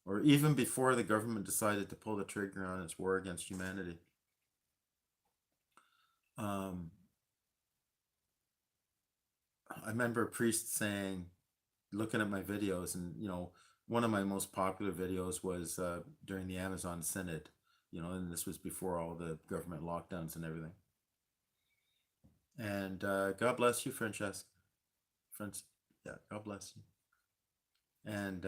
Or even before the government decided to pull the trigger on its war against humanity. Um, I remember a priest saying, looking at my videos, and one of my most popular videos was during the Amazon Synod, and this was before all the government lockdowns and everything. And God bless you, Francesca. Yeah, God bless you. And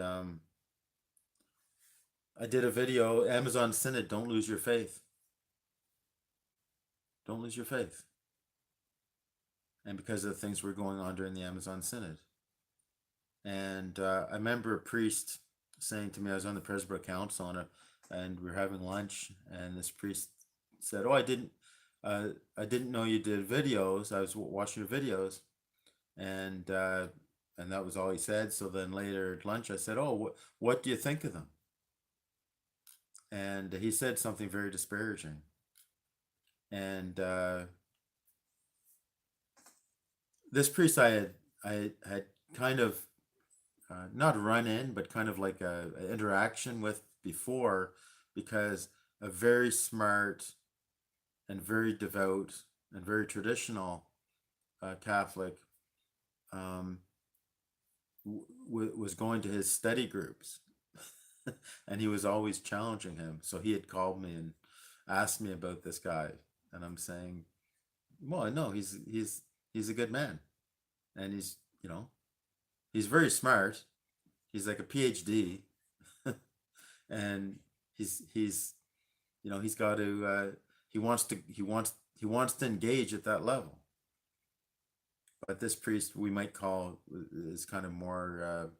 I did a video, Amazon Synod, don't lose your faith. Don't lose your faith. And because of the things were going on during the Amazon Synod. And I remember a priest saying to me, I was on the Presbyteral Council, and we were having lunch, and this priest said, "Oh, I didn't know you did videos. I was watching your videos," and that was all he said. So then later at lunch, I said, "Oh, what do you think of them?" And he said something very disparaging, and this priest I had kind of not run in, but kind of like a interaction with before, because a very smart and very devout and very traditional Catholic um, was going to his study groups, and he was always challenging him. So he had called me and asked me about this guy, and I'm saying, well, no, he's a good man, and he's very smart. He's like a PhD, and he's he's got to he wants to engage at that level. But this priest, we might call, is kind of more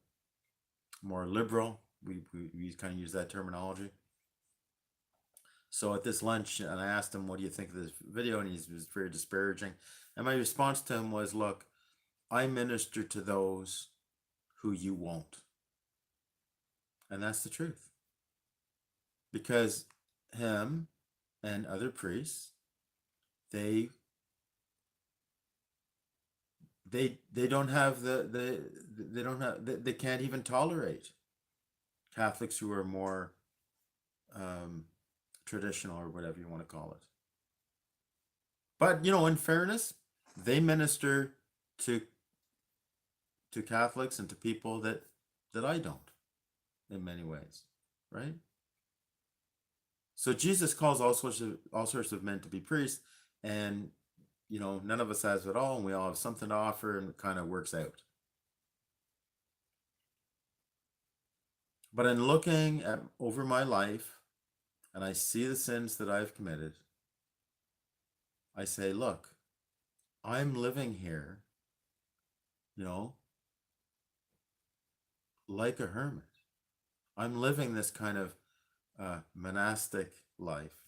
liberal. We kind of use that terminology. So at this lunch, and I asked him, "What do you think of this video?" And he was very disparaging. And my response to him was, "Look, I minister to those who you won't," and that's the truth. Because him and other priests, they they don't have they don't have they can't even tolerate Catholics who are more um, traditional, or whatever you want to call it. But in fairness, they minister to Catholics and to people that I don't, in many ways, right? So Jesus calls all sorts of men to be priests, and none of us has it all, and we all have something to offer, and it kind of works out. But in looking over my life, and I see the sins that I've committed, I say, look, I'm living here, like a hermit. I'm living this kind of monastic life.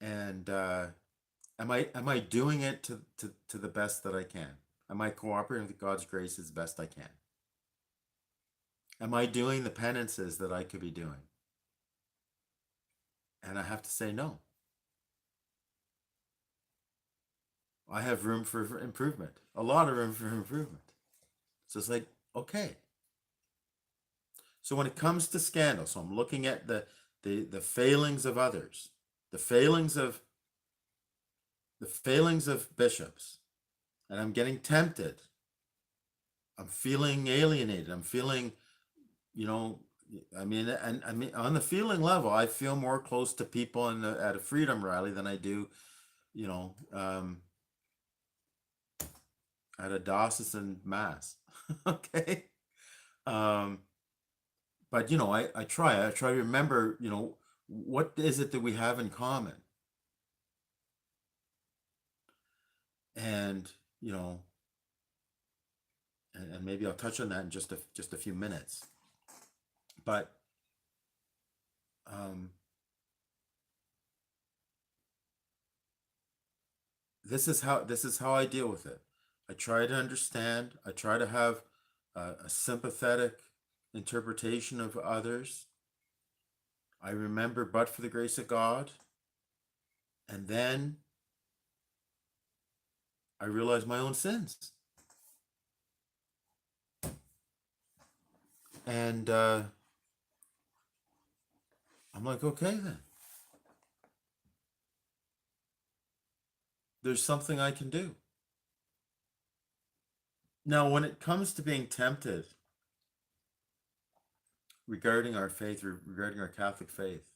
And am I doing it to the best that I can? Am I cooperating with God's grace as best I can? Am I doing the penances that I could be doing? And I have to say no. I have room for improvement, a lot of room for improvement. So it's like, okay. So when it comes to scandal, so I'm looking at the failings of others, the failings of bishops, and I'm getting tempted. I'm feeling alienated. I'm feeling, you know, and I mean, on the feeling level, I feel more close to people at a freedom rally than I do, you know, at a diocesan mass. Okay. Um, but I try to remember, what is it that we have in common? And, you know, and maybe I'll touch on that in just a few minutes. But um, this is how I deal with it. I try to understand. I try to have a sympathetic interpretation of others. I remember, but for the grace of God, and then I realize my own sins, and I'm like, okay, then there's something I can do. Now, when it comes to being tempted regarding our faith, regarding our Catholic faith,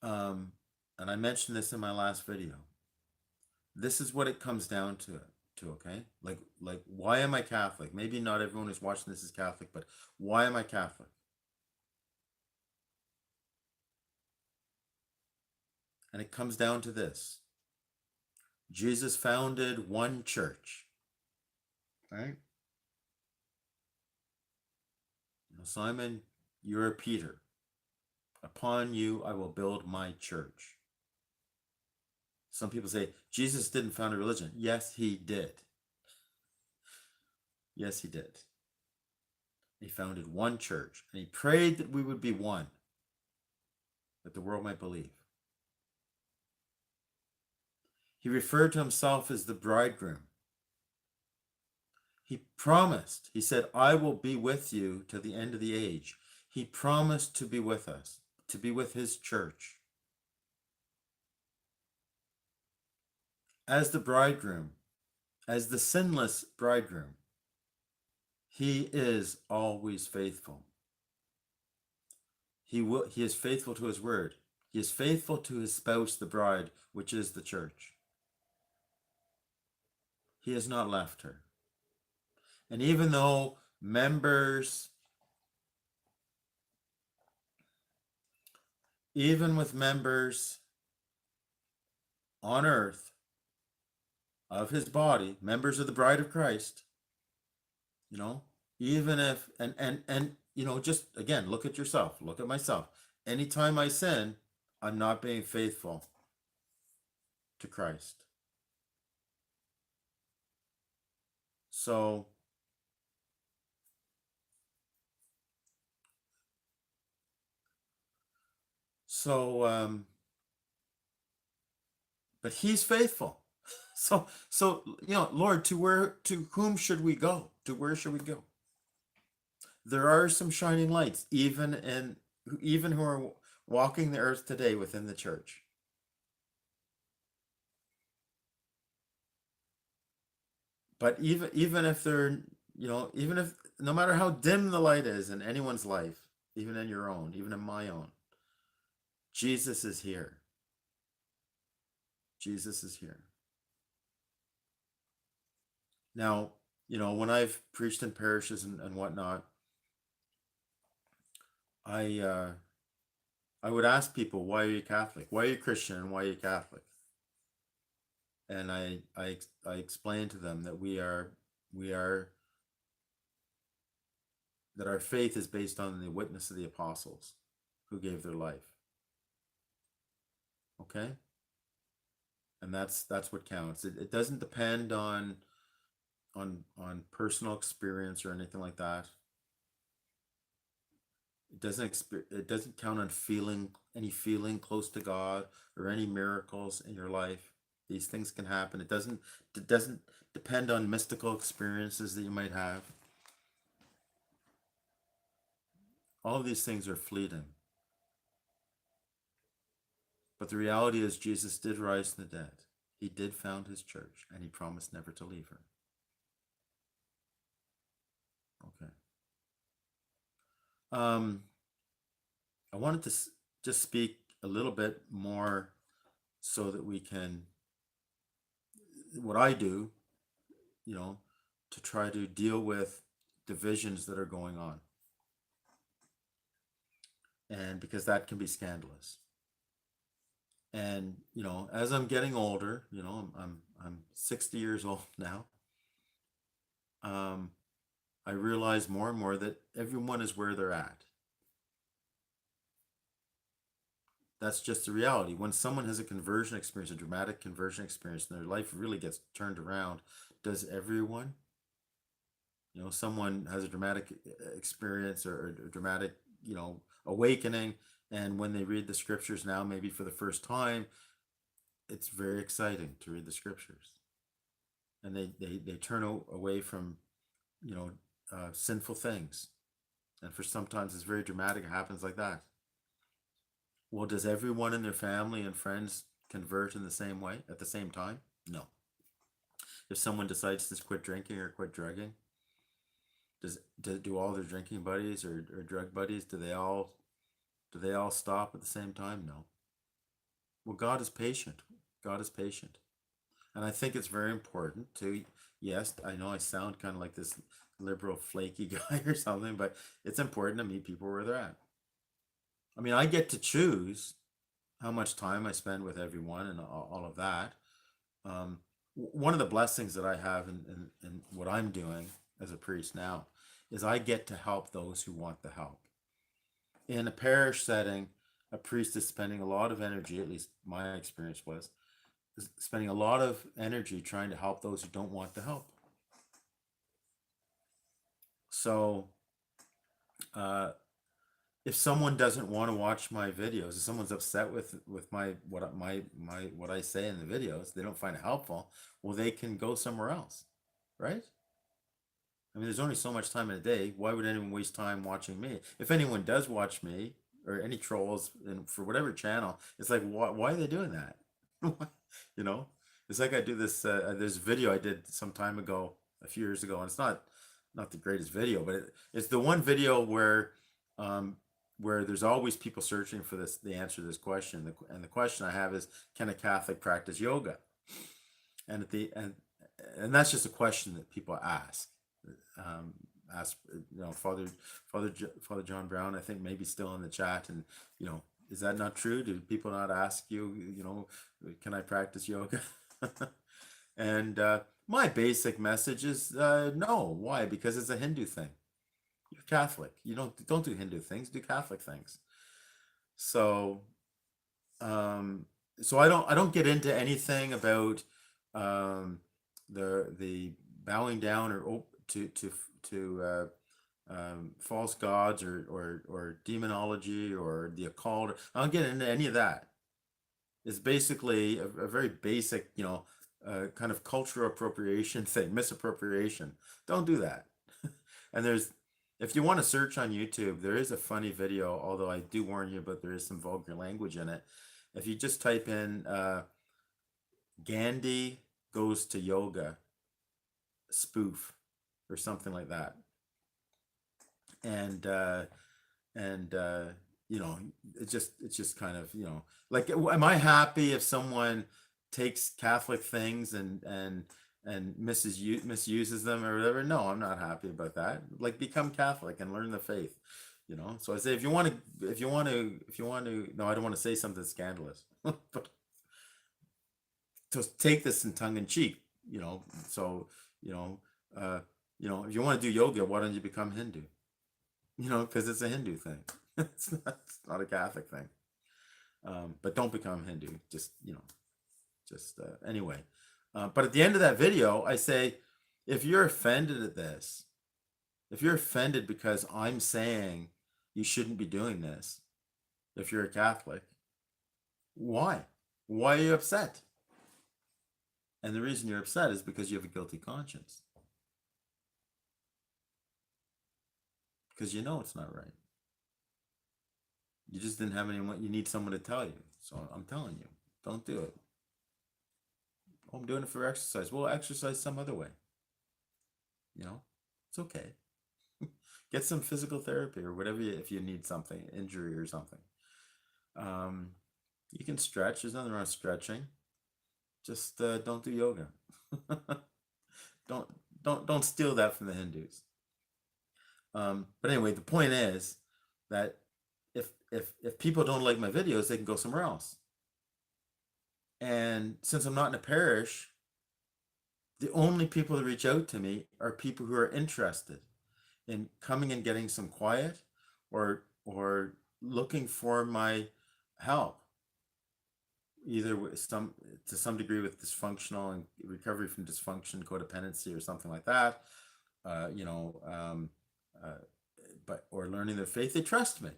um, and I mentioned this in my last video, this is what it comes down to, okay? Like why am I Catholic? Maybe not everyone who's watching this is Catholic, but why am I Catholic? And it comes down to this. Jesus founded one church, right? Simon, you're Peter. Upon you I will build my church. Some people say Jesus didn't found a religion. Yes, he did. Yes, he did. He founded one church, and he prayed that we would be one, that the world might believe. He referred to himself as the bridegroom. He promised, he said, I will be with you to the end of the age. He promised to be with us, to be with his church. As the bridegroom, as the sinless bridegroom, he is always faithful. He is faithful to his word. He is faithful to his spouse, the bride, which is the church. He has not left her. And even though even with members on earth of his body, members of the bride of Christ, you know, even if, and, just again, look at yourself, look at myself. Anytime I sin, I'm not being faithful to Christ. So, but he's faithful. So, Lord, to whom should we go? To where should we go? There are some shining lights, even who are walking the earth today within the church. But even if they're, even if no matter how dim the light is in anyone's life, even in your own, even in my own, Jesus is here. Jesus is here. Now, when I've preached in parishes and whatnot, I would ask people, why are you Catholic? Why are you Christian? And why are you Catholic? And I explain to them that that our faith is based on the witness of the apostles who gave their life. Okay, and that's what counts. It doesn't depend on personal experience or anything like that. It doesn't count on feeling close to God or any miracles in your life. These things can happen. It doesn't depend on mystical experiences that you might have. All of these things are fleeting. But the reality is Jesus did rise from the dead. He did found his church, and he promised never to leave her. Okay. Um, I wanted to just speak a little bit more so that we can, what I do, you know, to try to deal with divisions that are going on. And because that can be scandalous. And, as I'm getting older, I'm 60 years old now. Um, I realize more and more that everyone is where they're at. That's just the reality. When someone has a conversion experience, a dramatic conversion experience, and their life really gets turned around, does everyone? Someone has a dramatic experience or a dramatic, awakening, and when they read the scriptures now, maybe for the first time, it's very exciting to read the scriptures, and they turn away from, sinful things, and for sometimes it's very dramatic. It happens like that. Well, does everyone in their family and friends convert in the same way at the same time? No. If someone decides to quit drinking or quit drugging, do all their drinking buddies or drug buddies, do they all stop at the same time? No. Well, God is patient. God is patient. And I think it's very important to, yes, I know I sound kind of like this liberal flaky guy or something, but it's important to meet people where they're at. I mean, I get to choose how much time I spend with everyone and all of that. One of the blessings that I have in what I'm doing as a priest now is I get to help those who want the help. In a parish setting, a priest is spending a lot of energy, at least my experience was, spending a lot of energy trying to help those who don't want the help. So, if someone doesn't want to watch my videos, if someone's upset with what I say in the videos, they don't find it helpful, well, they can go somewhere else, right? I mean, there's only so much time in a day. Why would anyone waste time watching me? If anyone does watch me, or any trolls, and for whatever channel, it's like, why are they doing that? you know, it's like I do this video I did some time ago, a few years ago, and it's not the greatest video, but it's the one video um, where there's always people searching for the answer to this question. And the question I have is, can a Catholic practice yoga? And and that's just a question that people ask. Um, ask, Father John Brown, I think, maybe still in the chat, and is that not true? Do people not ask you, can I practice yoga? And my basic message is no. Why? Because it's a Hindu thing. You're Catholic. You don't do Hindu things. Do Catholic things. So, um, so I don't get into anything about um, the bowing down or to false gods or demonology or the occult. I don't get into any of that. It's basically a very basic, kind of cultural appropriation thing, misappropriation. Don't do that. And if you want to search on YouTube, there is a funny video, although I do warn you, but there is some vulgar language in it. If you just type in Gandhi goes to yoga spoof or something like that, and and it's just kind of, like, am I happy if someone takes Catholic things and misuses them or whatever? No, I'm not happy about that. Like, become Catholic and learn the faith. So I say, if you want to, no, I don't want to say something scandalous, but to take this in tongue in cheek, so, you know if you want to do yoga, why don't you become Hindu? Because it's a Hindu thing. It's not a Catholic thing. But don't become Hindu. Just, anyway. But at the end of that video, I say, if you're offended at this, if you're offended because I'm saying you shouldn't be doing this, if you're a Catholic, why? Why are you upset? And the reason you're upset is because you have a guilty conscience. Because you know it's not right. You just didn't have anyone, you need someone to tell you. So I'm telling you, don't do it. Oh, I'm doing it for exercise. Well, exercise some other way. It's okay. Get some physical therapy or whatever if you need something, injury or something. You can stretch. There's nothing wrong with stretching. Just don't do yoga. don't steal that from the Hindus. But anyway, the point is that if people don't like my videos, they can go somewhere else. And since I'm not in a parish, the only people that reach out to me are people who are interested in coming and getting some quiet or looking for my help, either with to some degree with dysfunctional and recovery from dysfunction, codependency, or something like that, but or learning their faith. They trust me,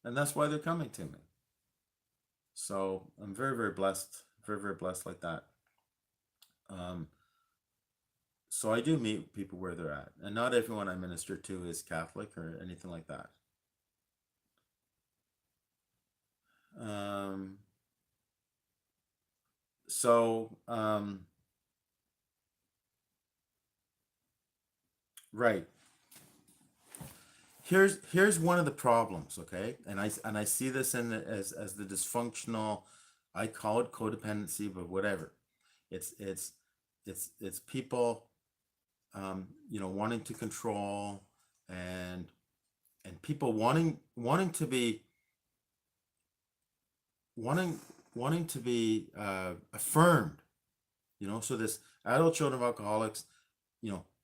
and that's why they're coming to me. So I'm very, very blessed, very, very blessed like that. So I do meet people where they're at, and not everyone I minister to is Catholic or anything like that. Right. Here's one of the problems, okay? And I see this as the dysfunctional, I call it codependency, but whatever. It's people wanting to control and people wanting to be affirmed, so this adult children of alcoholics,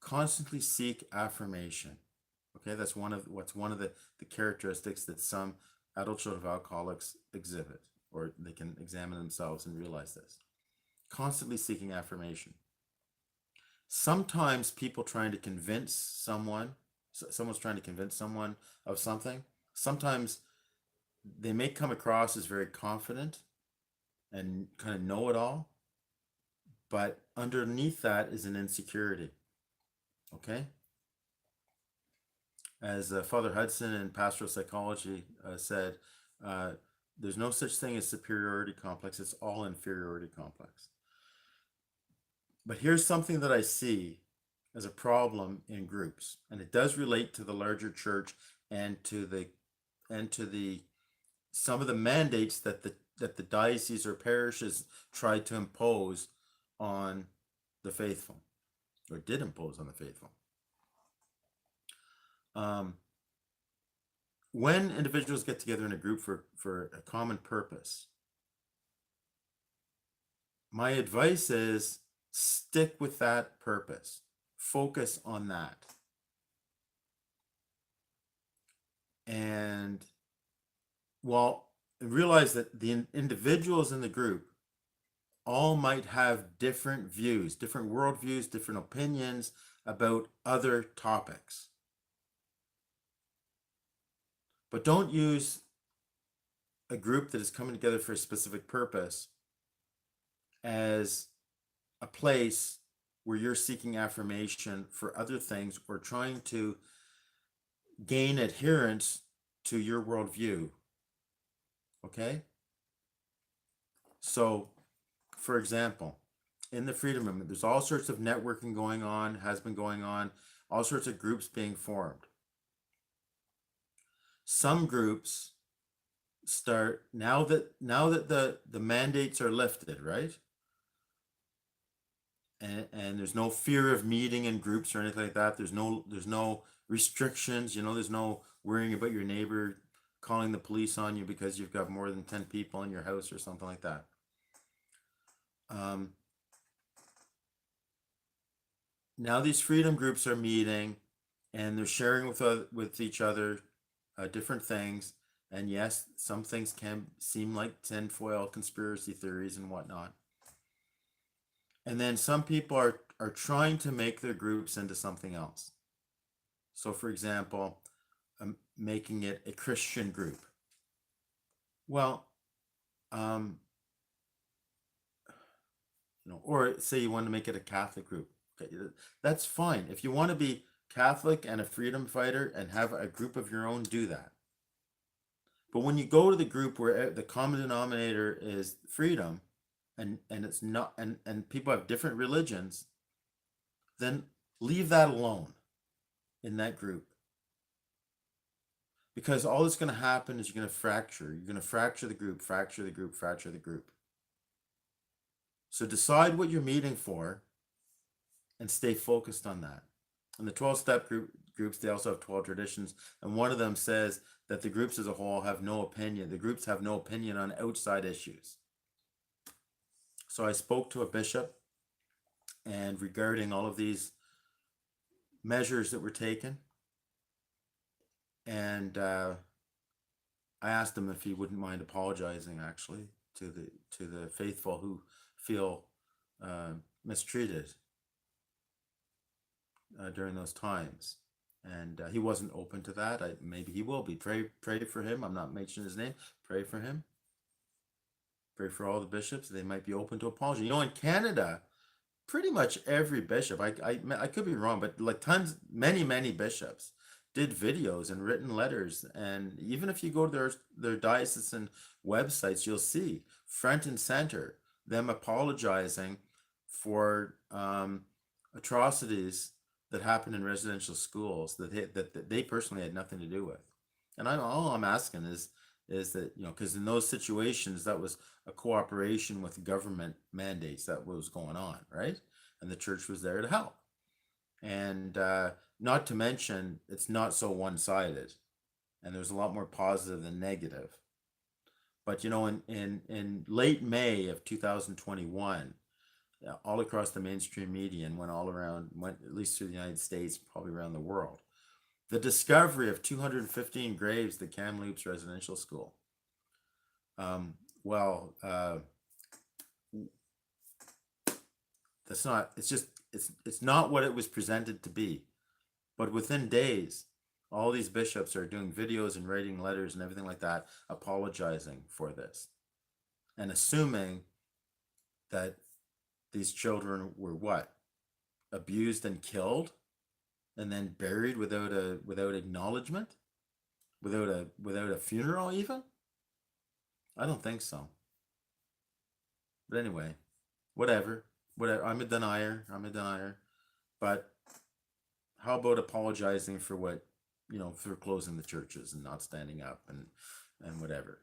constantly seek affirmation. Okay, that's one of the characteristics that some adult children of alcoholics exhibit, or they can examine themselves and realize this. Constantly seeking affirmation. Sometimes people trying to convince someone's trying to convince someone of something. Sometimes they may come across as very confident and kind of know it all, but underneath that is an insecurity. Okay? As Father Hudson in Pastoral Psychology said, there's no such thing as superiority complex. It's all inferiority complex. But here's something that I see as a problem in groups, and it does relate to the larger church and to the some of the mandates that the diocese or parishes tried to impose on the faithful, or did impose on the faithful. When individuals get together in a group for a common purpose, my advice is stick with that purpose. Focus on that. And realize that the individuals in the group all might have different views, different worldviews, different opinions about other topics. But don't use a group that is coming together for a specific purpose as a place where you're seeking affirmation for other things or trying to gain adherence to your worldview. Okay? So, for example, in the Freedom Movement, there's all sorts of networking going on, has been going on, all sorts of groups being formed. Some groups start now that the mandates are lifted, right? And there's no fear of meeting in groups or anything like that. There's no restrictions, there's no worrying about your neighbor calling the police on you because you've got more than 10 people in your house or something like that. Now these freedom groups are meeting and they're sharing with each other different things, And yes, some things can seem like tinfoil conspiracy theories and whatnot. And then some people are trying to make their groups into something else. So, for example, making it a Christian group. Well, um, or say you want to make it a Catholic group. Okay, that's fine. If you want to be Catholic and a freedom fighter and have a group of your own, do that. But when you go to the group where the common denominator is freedom, and it's not, and people have different religions, then leave that alone in that group. Because all that's going to happen is you're going to fracture. You're going to fracture the group, fracture the group, fracture the group. So decide what you're meeting for and stay focused on that. And the 12-step groups, they also have 12 traditions. And one of them says that the groups as a whole have no opinion. The groups have no opinion on outside issues. So I spoke to a bishop, and regarding all of these measures that were taken, and I asked him if he wouldn't mind apologizing, actually, to the faithful who feel mistreated during those times. And he wasn't open to that. Maybe he will be. Pray for him. I'm not mentioning his name. Pray for him. Pray for all the bishops. They might be open to apology. In Canada, pretty much every bishop, I could be wrong, but like many bishops did videos and written letters. And even if you go to their diocesan websites, you'll see front and center them apologizing for atrocities that happened in residential schools that they personally had nothing to do with. And all I'm asking is that, because in those situations, that was a cooperation with government mandates that was going on, right? And the church was there to help. And not to mention, it's not so one-sided, and there's a lot more positive than negative. But in late May of 2021, all across the mainstream media and went at least through the United States, probably around the world, the discovery of 215 graves at Kamloops Residential School. That's not. It's not what it was presented to be. But within days, all these bishops are doing videos and writing letters and everything like that, apologizing for this, and assuming that these children were what? Abused and killed, and then buried without acknowledgement, without a funeral even? I don't think so. But anyway, whatever. I'm a denier. But how about apologizing for what, for closing the churches and not standing up and whatever.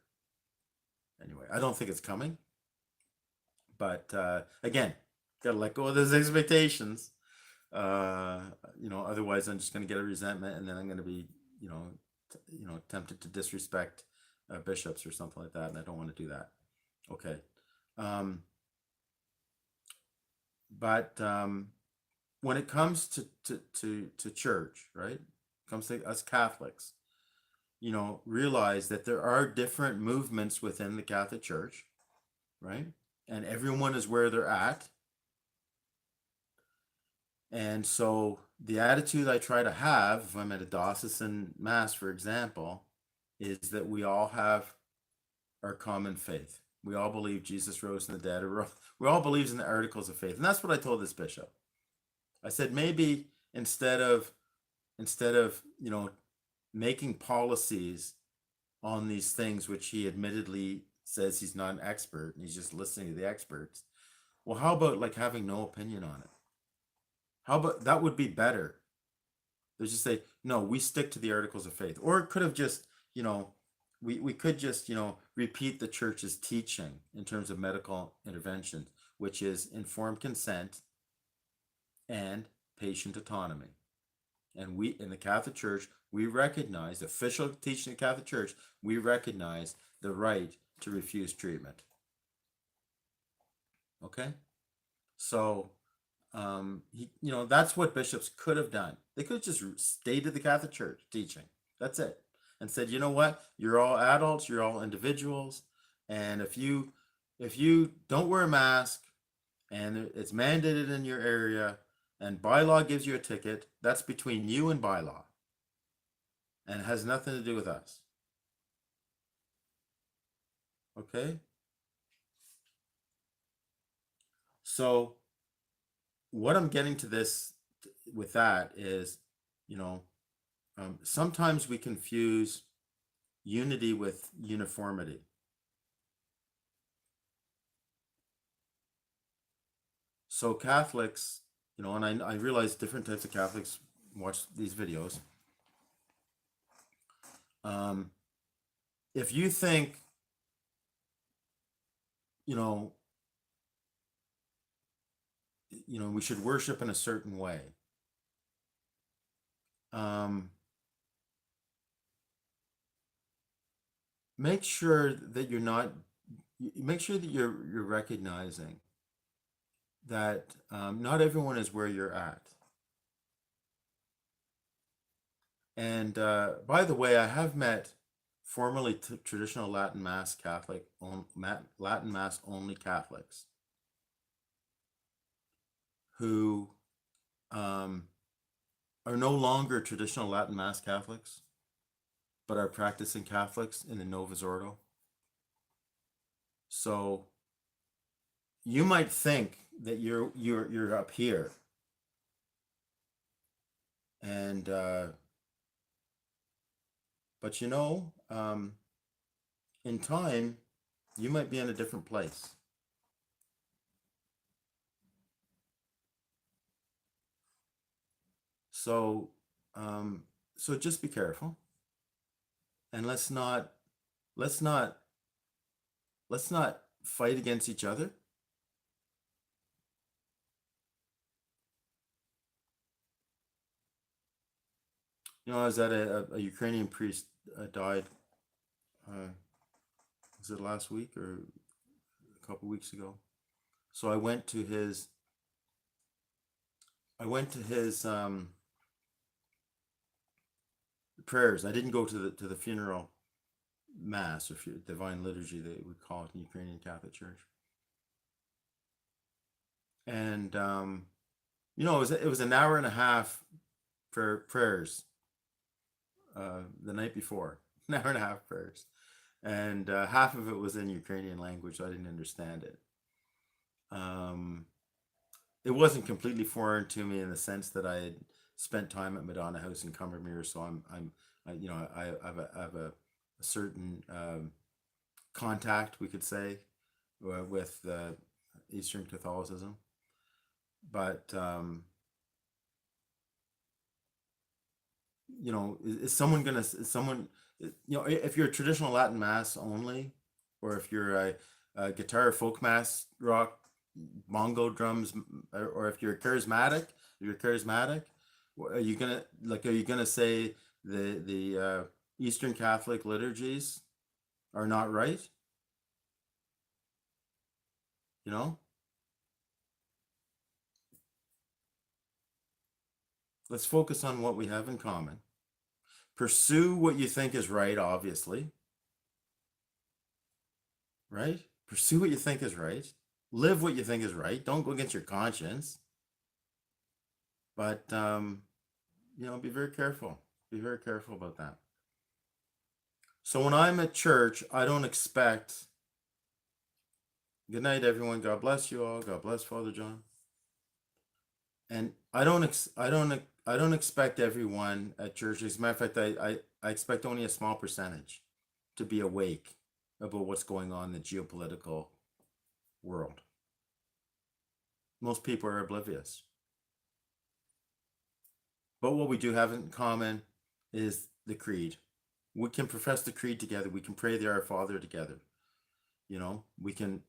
Anyway, I don't think it's coming. But again, gotta let go of those expectations. Otherwise I'm just gonna get a resentment, and then I'm gonna be, tempted to disrespect bishops or something like that, and I don't want to do that. Okay. But when it comes to church, right? It comes to us Catholics, realize that there are different movements within the Catholic Church, right? And everyone is where they're at. And so the attitude I try to have, if I'm at a diocesan mass, for example, is that we all have our common faith. We all believe Jesus rose from the dead. We all believe in the articles of faith. And that's what I told this bishop. I said, maybe instead of making policies on these things, which he admittedly says he's not an expert and he's just listening to the experts, well, how about like having no opinion on it? How about that would be better? They just say, no, we stick to the articles of faith. Or it could have just, we could just, repeat the church's teaching in terms of medical intervention, which is informed consent and patient autonomy. And we, in the Catholic Church, we recognize, official teaching of the Catholic Church, we recognize the right to refuse treatment. Okay? So, that's what bishops could have done. They could have just stayed to the Catholic Church teaching. That's it. and said, you know what, you're all adults, you're all individuals, and if you don't wear a mask and it's mandated in your area and bylaw gives you a ticket, that's between you and bylaw and it has nothing to do with us. Okay? So what I'm getting to this with that is, you know, sometimes we confuse unity with uniformity. So Catholics, you know, and I realize different types of Catholics watch these videos. If you think, you know, we should worship in a certain way, make sure that you're recognizing that not everyone is where you're at. And by the way, I have met formerly traditional Latin Mass Latin Mass only Catholics who are no longer traditional Latin Mass Catholics, but are practicing Catholics in the Novus Ordo. So you might think that you're up here, and but in time, you might be in a different place. So so just be careful, and let's not let's not fight against each other. I was at a Ukrainian priest died. Was it last week or a couple weeks ago? So I went to his prayers. I didn't go to the funeral mass or divine liturgy, they would call it in Ukrainian Catholic Church. And it was an hour and a half for prayers the night before. An hour and a half prayers, and half of it was in Ukrainian language, so I didn't understand it. It wasn't completely foreign to me in the sense that I had spent time at Madonna House in Cumbermere, so I have a certain contact, we could say, with Eastern Catholicism. But if you're a traditional Latin Mass only, or if you're a guitar folk mass rock bongo drums, or if you're charismatic, are you gonna say the Eastern Catholic liturgies are not right? Let's focus on what we have in common. Pursue what you think is right, obviously. Right? Pursue what you think is right. Live what you think is right. Don't go against your conscience. But be very careful. Be very careful about that. So when I'm at church, I don't expect. Good night, everyone. God bless you all. God bless Father John. And I don't expect everyone at church. As a matter of fact, I expect only a small percentage to be awake about what's going on in the geopolitical world. Most people are oblivious. But what we do have in common is the creed. We can profess the creed together. We can pray the Our Father together. We can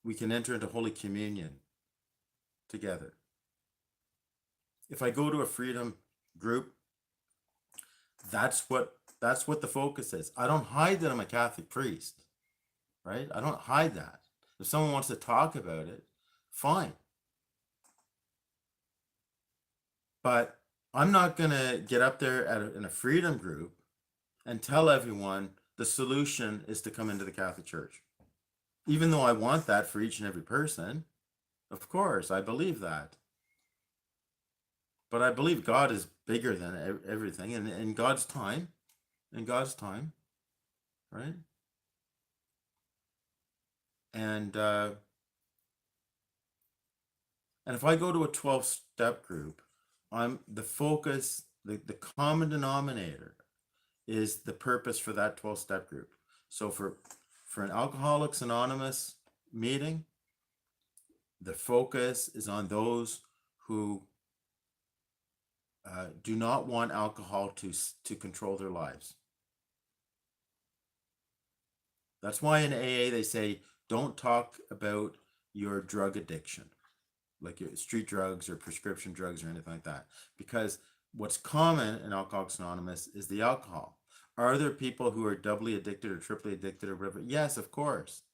enter into Holy Communion together. If I go to a freedom group, that's what the focus is. I don't hide that I'm a Catholic priest, right? I don't hide that. If someone wants to talk about it, fine. But I'm not going to get up there in a freedom group and tell everyone the solution is to come into the Catholic Church. Even though I want that for each and every person, of course, I believe that. But I believe God is bigger than everything, and in God's time, right? And if I go to a 12-step group, I'm the focus, the common denominator is the purpose for that 12-step group. So for an Alcoholics Anonymous meeting, the focus is on those who do not want alcohol to control their lives. That's why in AA they say, don't talk about your drug addiction, like your street drugs or prescription drugs or anything like that. Because what's common in Alcoholics Anonymous is the alcohol. Are there people who are doubly addicted or triply addicted or whatever? Yes, of course.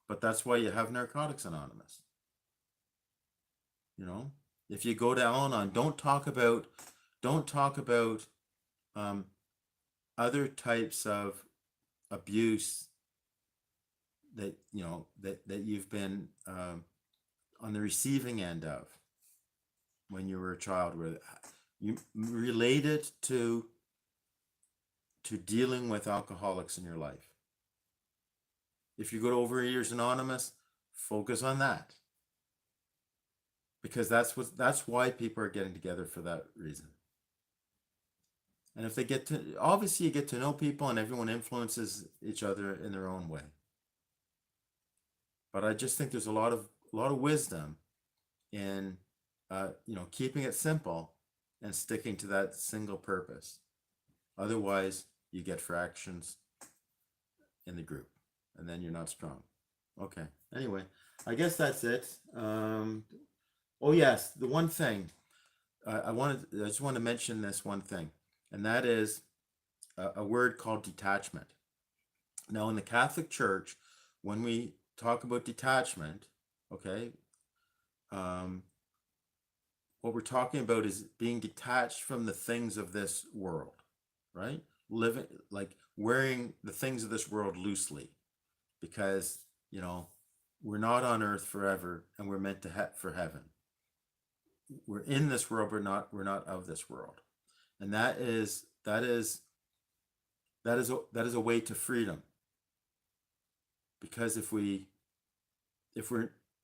But that's why you have Narcotics Anonymous. You know, if you go to Al-Anon, don't talk about other types of abuse that that you've been on the receiving end of when you were a child, where you relate it to dealing with alcoholics in your life. If you go to Overeaters Anonymous, focus on that, because that's why people are getting together, for that reason. And if they obviously you get to know people, and everyone influences each other in their own way. But I just think there's a lot of wisdom in keeping it simple and sticking to that single purpose. Otherwise, you get fractions in the group, and then you're not strong. Okay. Anyway, I guess that's it. Oh yes, the one thing I just want to mention this one thing, and that is a word called detachment. Now, in the Catholic Church, when we talk about detachment, okay, what we're talking about is being detached from the things of this world, right? Living, like, wearing the things of this world loosely, because we're not on earth forever, and we're meant to for heaven. We're in this world, we're not of this world, and that is a way to freedom. Because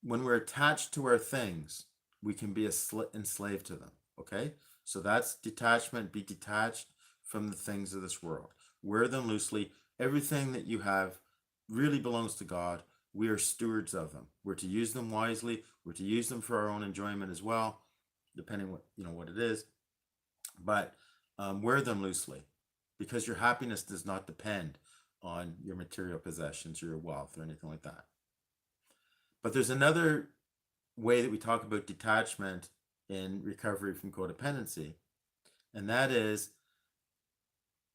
when we're attached to our things, we can be enslaved to them. Okay, so that's detachment. Be detached from the things of this world. Wear them loosely. Everything that you have really belongs to God. We are stewards of them. We're to use them wisely. We're to use them for our own enjoyment as well, depending what it is. But wear them loosely, because your happiness does not depend on your material possessions or your wealth or anything like that. But there's another way that we talk about detachment in recovery from codependency, and that is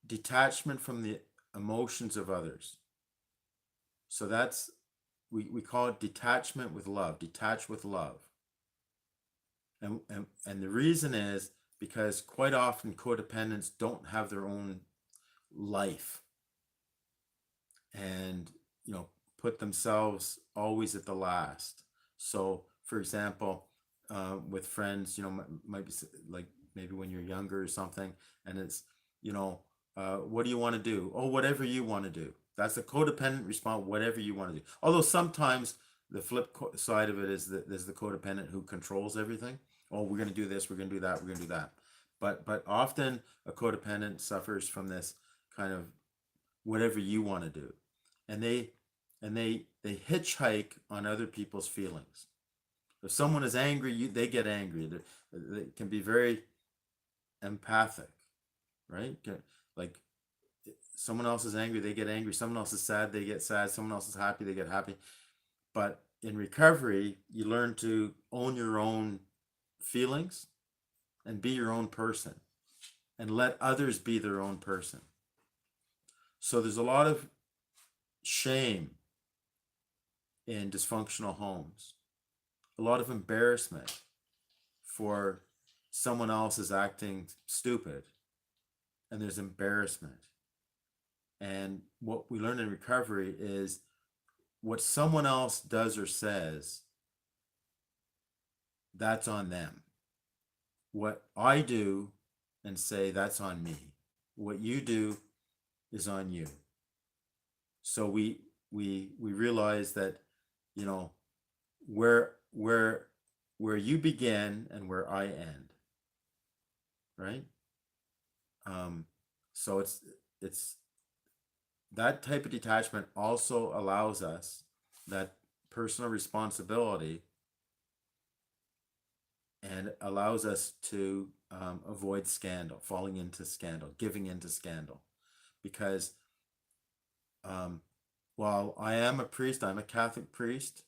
detachment from the emotions of others. So that's, we call it detachment with love. Detach with love. And the reason is because quite often codependents don't have their own life, and put themselves always at the last. So, for example, with friends, might be like maybe when you're younger or something, and it's what do you want to do? Oh, whatever you want to do. That's a codependent response. Whatever you want to do. Although sometimes the flip side of it is that there's the codependent who controls everything. Oh, we're going to do this. We're going to do that. We're going to do that. But often a codependent suffers from this kind of whatever you want to do, and they hitchhike on other people's feelings. If someone is angry, they get angry. They can be very empathic, right? Like, someone else is angry, they get angry. Someone else is sad, they get sad. Someone else is happy, they get happy. But in recovery, you learn to own your own feelings and be your own person, and let others be their own person. So there's a lot of shame in dysfunctional homes, a lot of embarrassment for someone else is acting stupid, and there's embarrassment. And what we learn in recovery is what someone else does or says, that's on them. What I do and say, that's on me. What you do is on you. So we realize that, you know, where where you begin and where I end, right? So it's that type of detachment also allows us that personal responsibility, and allows us to avoid scandal, falling into scandal, giving into scandal, because while I am a priest, I'm a Catholic priest.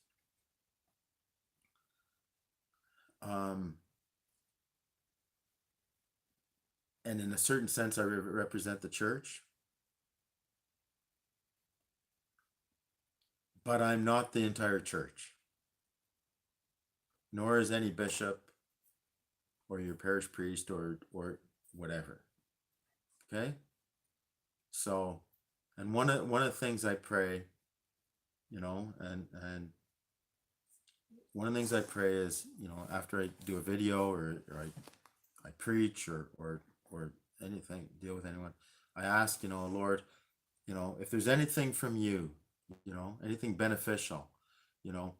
And in a certain sense, I represent the church, but I'm not the entire church, nor is any bishop or your parish priest or whatever. Okay, so, and one of the things I pray, you know, and one of the things I pray is, you know, after I do a video or I preach or anything, deal with anyone, I ask, you know, Lord, you know, if there's anything from you, you know, anything beneficial, you know,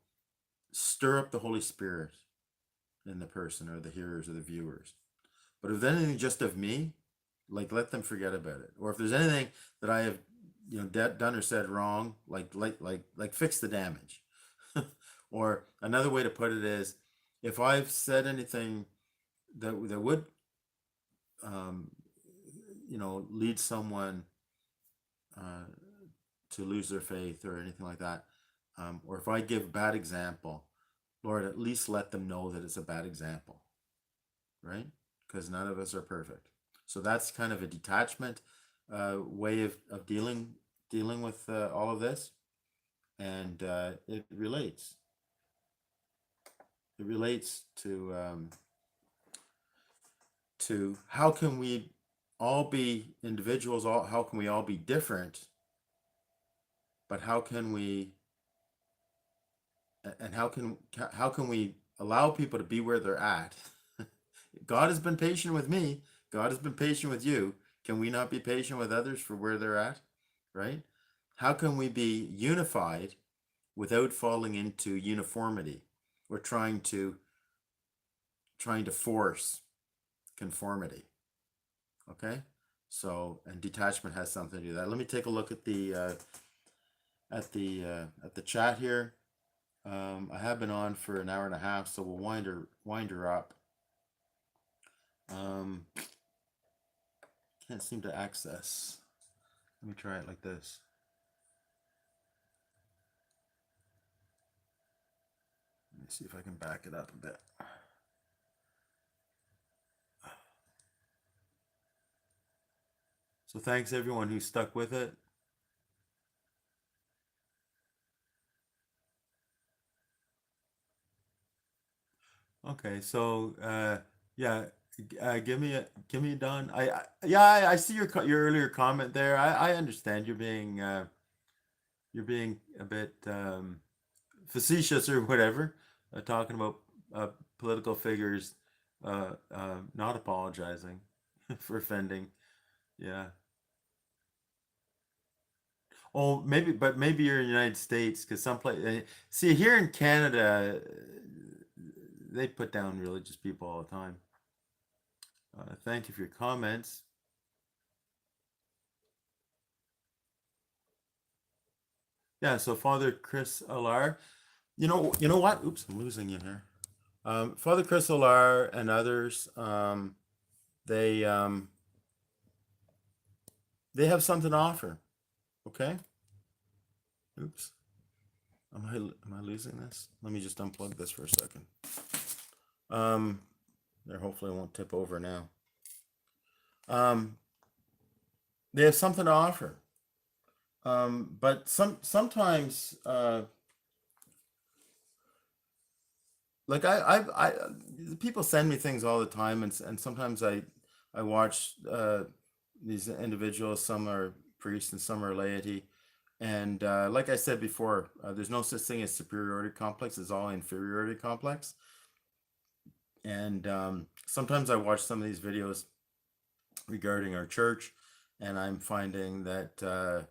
stir up the Holy Spirit in the person or the hearers or the viewers. But if there's anything just of me, like, let them forget about it. Or if there's anything that I have, you know, done or said wrong, like fix the damage. Or another way to put it is, if I've said anything that would, um, you know, lead someone uh, to lose their faith or anything like that, or if I give bad example, Lord, at least let them know that it's a bad example, right? Because none of us are perfect. So that's kind of a detachment way of dealing with all of this, and it relates. It relates to how can we all be individuals? How can we all be different? But how can we and how can we allow people to be where they're at? God has been patient with me. God has been patient with you. Can we not be patient with others for where they're at? Right? How can we be unified without falling into uniformity? We're trying to force conformity. Okay? So, and detachment has something to do with that. Let me take a look at the chat here. I have been on for an hour and a half, so we'll wind her up. Can't seem to access. Let me try it like this. Let me see if I can back it up a bit. So thanks everyone who stuck with it. Okay, so yeah, give me a done. I see your earlier comment there. I understand you're being a bit facetious or whatever, talking about political figures not apologizing for offending. Yeah. Oh, maybe, but maybe you're in the United States, because some place. See, here in Canada, they put down religious people all the time. Thank you for your comments. Yeah, so Father Chris Alar, you know what? Oops, I'm losing you here. Father Chris Alar and others, they um, they have something to offer. Okay. Oops. Am I losing this? Let me just unplug this for a second. There, hopefully it won't tip over now. They have something to offer. But sometimes, like people send me things all the time, and sometimes I watch these individuals. Some are priests and some are laity. And like I said before, there's no such thing as superiority complex. It's all inferiority complex. And sometimes I watch some of these videos regarding our church, and I'm finding that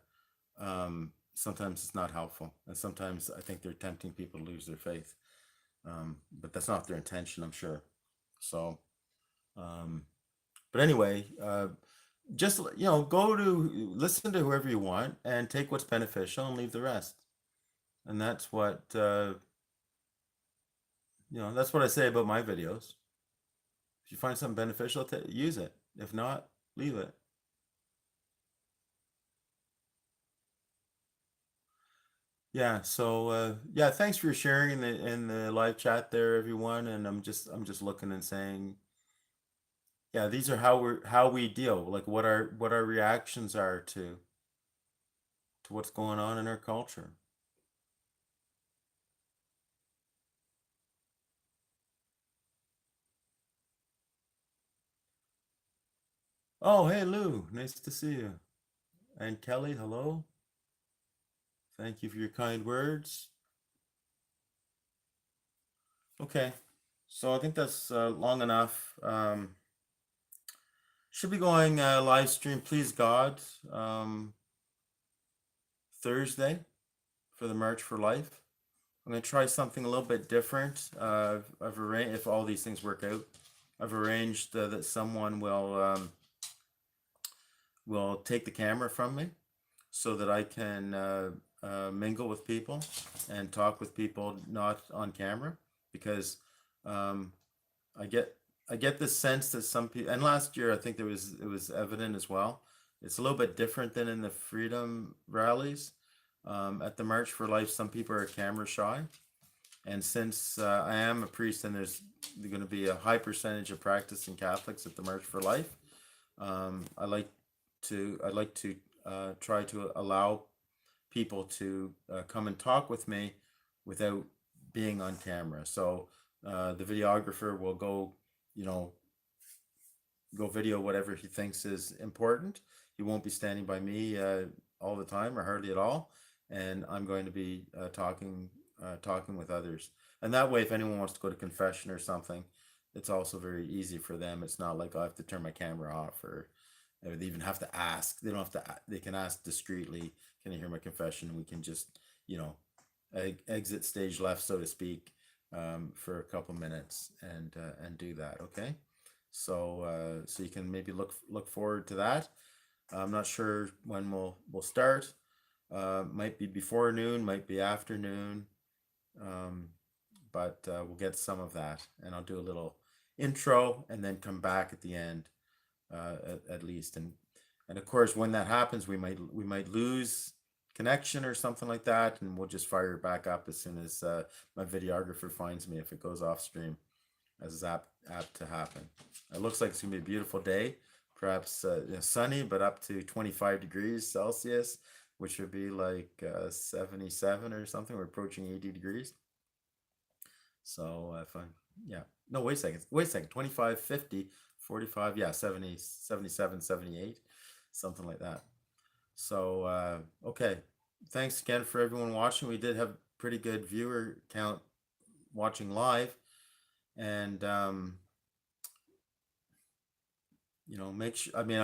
sometimes it's not helpful, and sometimes I think they're tempting people to lose their faith. But that's not their intention, I'm sure. So, um, but anyway, just go to listen to whoever you want and take what's beneficial and leave the rest. And that's what that's what I say about my videos. If you find something beneficial, use it. If not, leave it. Yeah, so yeah, thanks for sharing in the live chat there, everyone. And I'm just looking and saying, yeah, these are how we deal, like what our reactions are to what's going on in our culture. Oh, hey Lou, nice to see you. And Kelly, hello. Thank you for your kind words. Okay, so I think that's long enough. Should be going live stream, please God, Thursday for the March for Life. I'm gonna try something a little bit different. I've arranged, if all these things work out, I've arranged that someone will take the camera from me so that I can mingle with people and talk with people not on camera, because um, I get I get the sense that some people, and last year I think it was evident as well. It's a little bit different than in the freedom rallies. At the March for Life, some people are camera shy, and since I am a priest and there's going to be a high percentage of practicing Catholics at the March for Life, I like I'd like to try to allow people to come and talk with me without being on camera. So the videographer will go, you know, go video whatever he thinks is important. He won't be standing by me all the time or hardly at all, and I'm going to be talking with others. And that way, if anyone wants to go to confession or something, it's also very easy for them. It's not like I have to turn my camera off, or they even have to ask. They don't have to. They can ask discreetly, "Can you hear my confession?" And we can just, you know, exit stage left, so to speak, for a couple minutes and do that. Okay. So so you can maybe look forward to that. I'm not sure when we'll start. Might be before noon, might be afternoon, um, but we'll get some of that, and I'll do a little intro and then come back at the end, at least. And of course, when that happens, we might lose connection or something like that, and we'll just fire it back up as soon as my videographer finds me if it goes off stream, as is apt to happen. It looks like it's gonna be a beautiful day, perhaps sunny, but up to 25 degrees Celsius, which would be like 77 or something. We're approaching 80 degrees. So if I, yeah, no, wait a second, 25, 50, 45, yeah, 70, 77, 78, something like that. So, okay. Thanks again for everyone watching. We did have pretty good viewer count watching live, and make sure. I mean,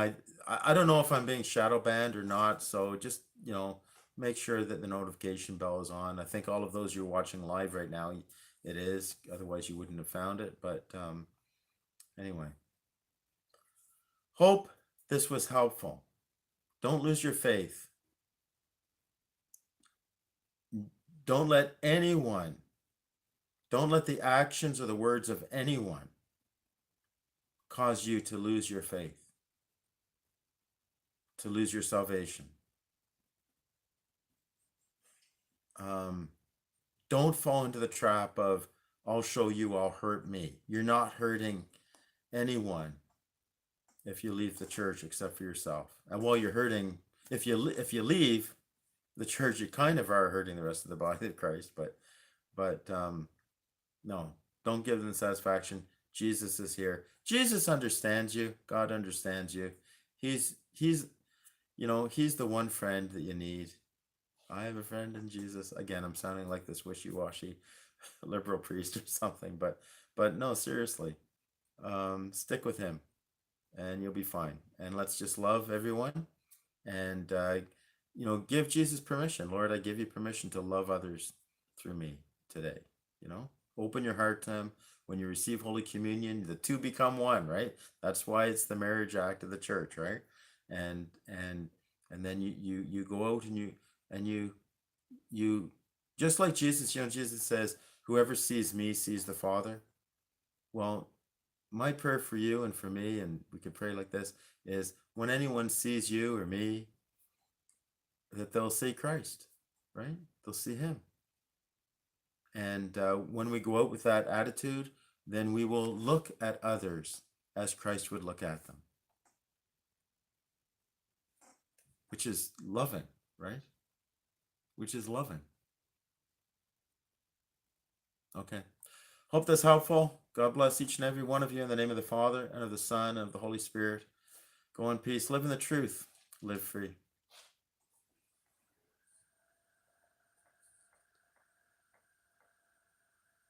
I don't know if I'm being shadow banned or not, so just make sure that the notification bell is on. I think all of those you're watching live right now, it is. Otherwise, you wouldn't have found it. But anyway, hope this was helpful. Don't lose your faith. Don't let anyone, don't let the actions or the words of anyone cause you to lose your faith, to lose your salvation. Don't fall into the trap of, I'll show you, I'll hurt me. You're not hurting anyone if you leave the church except for yourself. And while you're hurting, if you leave the church, you kind of are hurting the rest of the body of Christ. But no, don't give them the satisfaction. Jesus is here. Jesus understands you. God understands you. He's you know, he's the one friend that you need. I have a friend in Jesus. Again, I'm sounding like this wishy-washy liberal priest or something, but no, seriously, stick with him, and you'll be fine. And let's just love everyone, and you know, give Jesus permission. Lord, I give you permission to love others through me today. You know, open your heart to him. When you receive Holy Communion, the two become one, right? That's why it's the marriage act of the church, right? And then you go out and you just like Jesus, you know, Jesus says, whoever sees me sees the Father. Well, my prayer for you and for me, and we could pray like this, is when anyone sees you or me, that they'll see Christ, right? They'll see him. And when we go out with that attitude, then we will look at others as Christ would look at them, which is loving, right? Which is loving. Okay. Hope that's helpful. God bless each and every one of you in the name of the Father, and of the Son, and of the Holy Spirit. Go in peace, live in the truth, live free.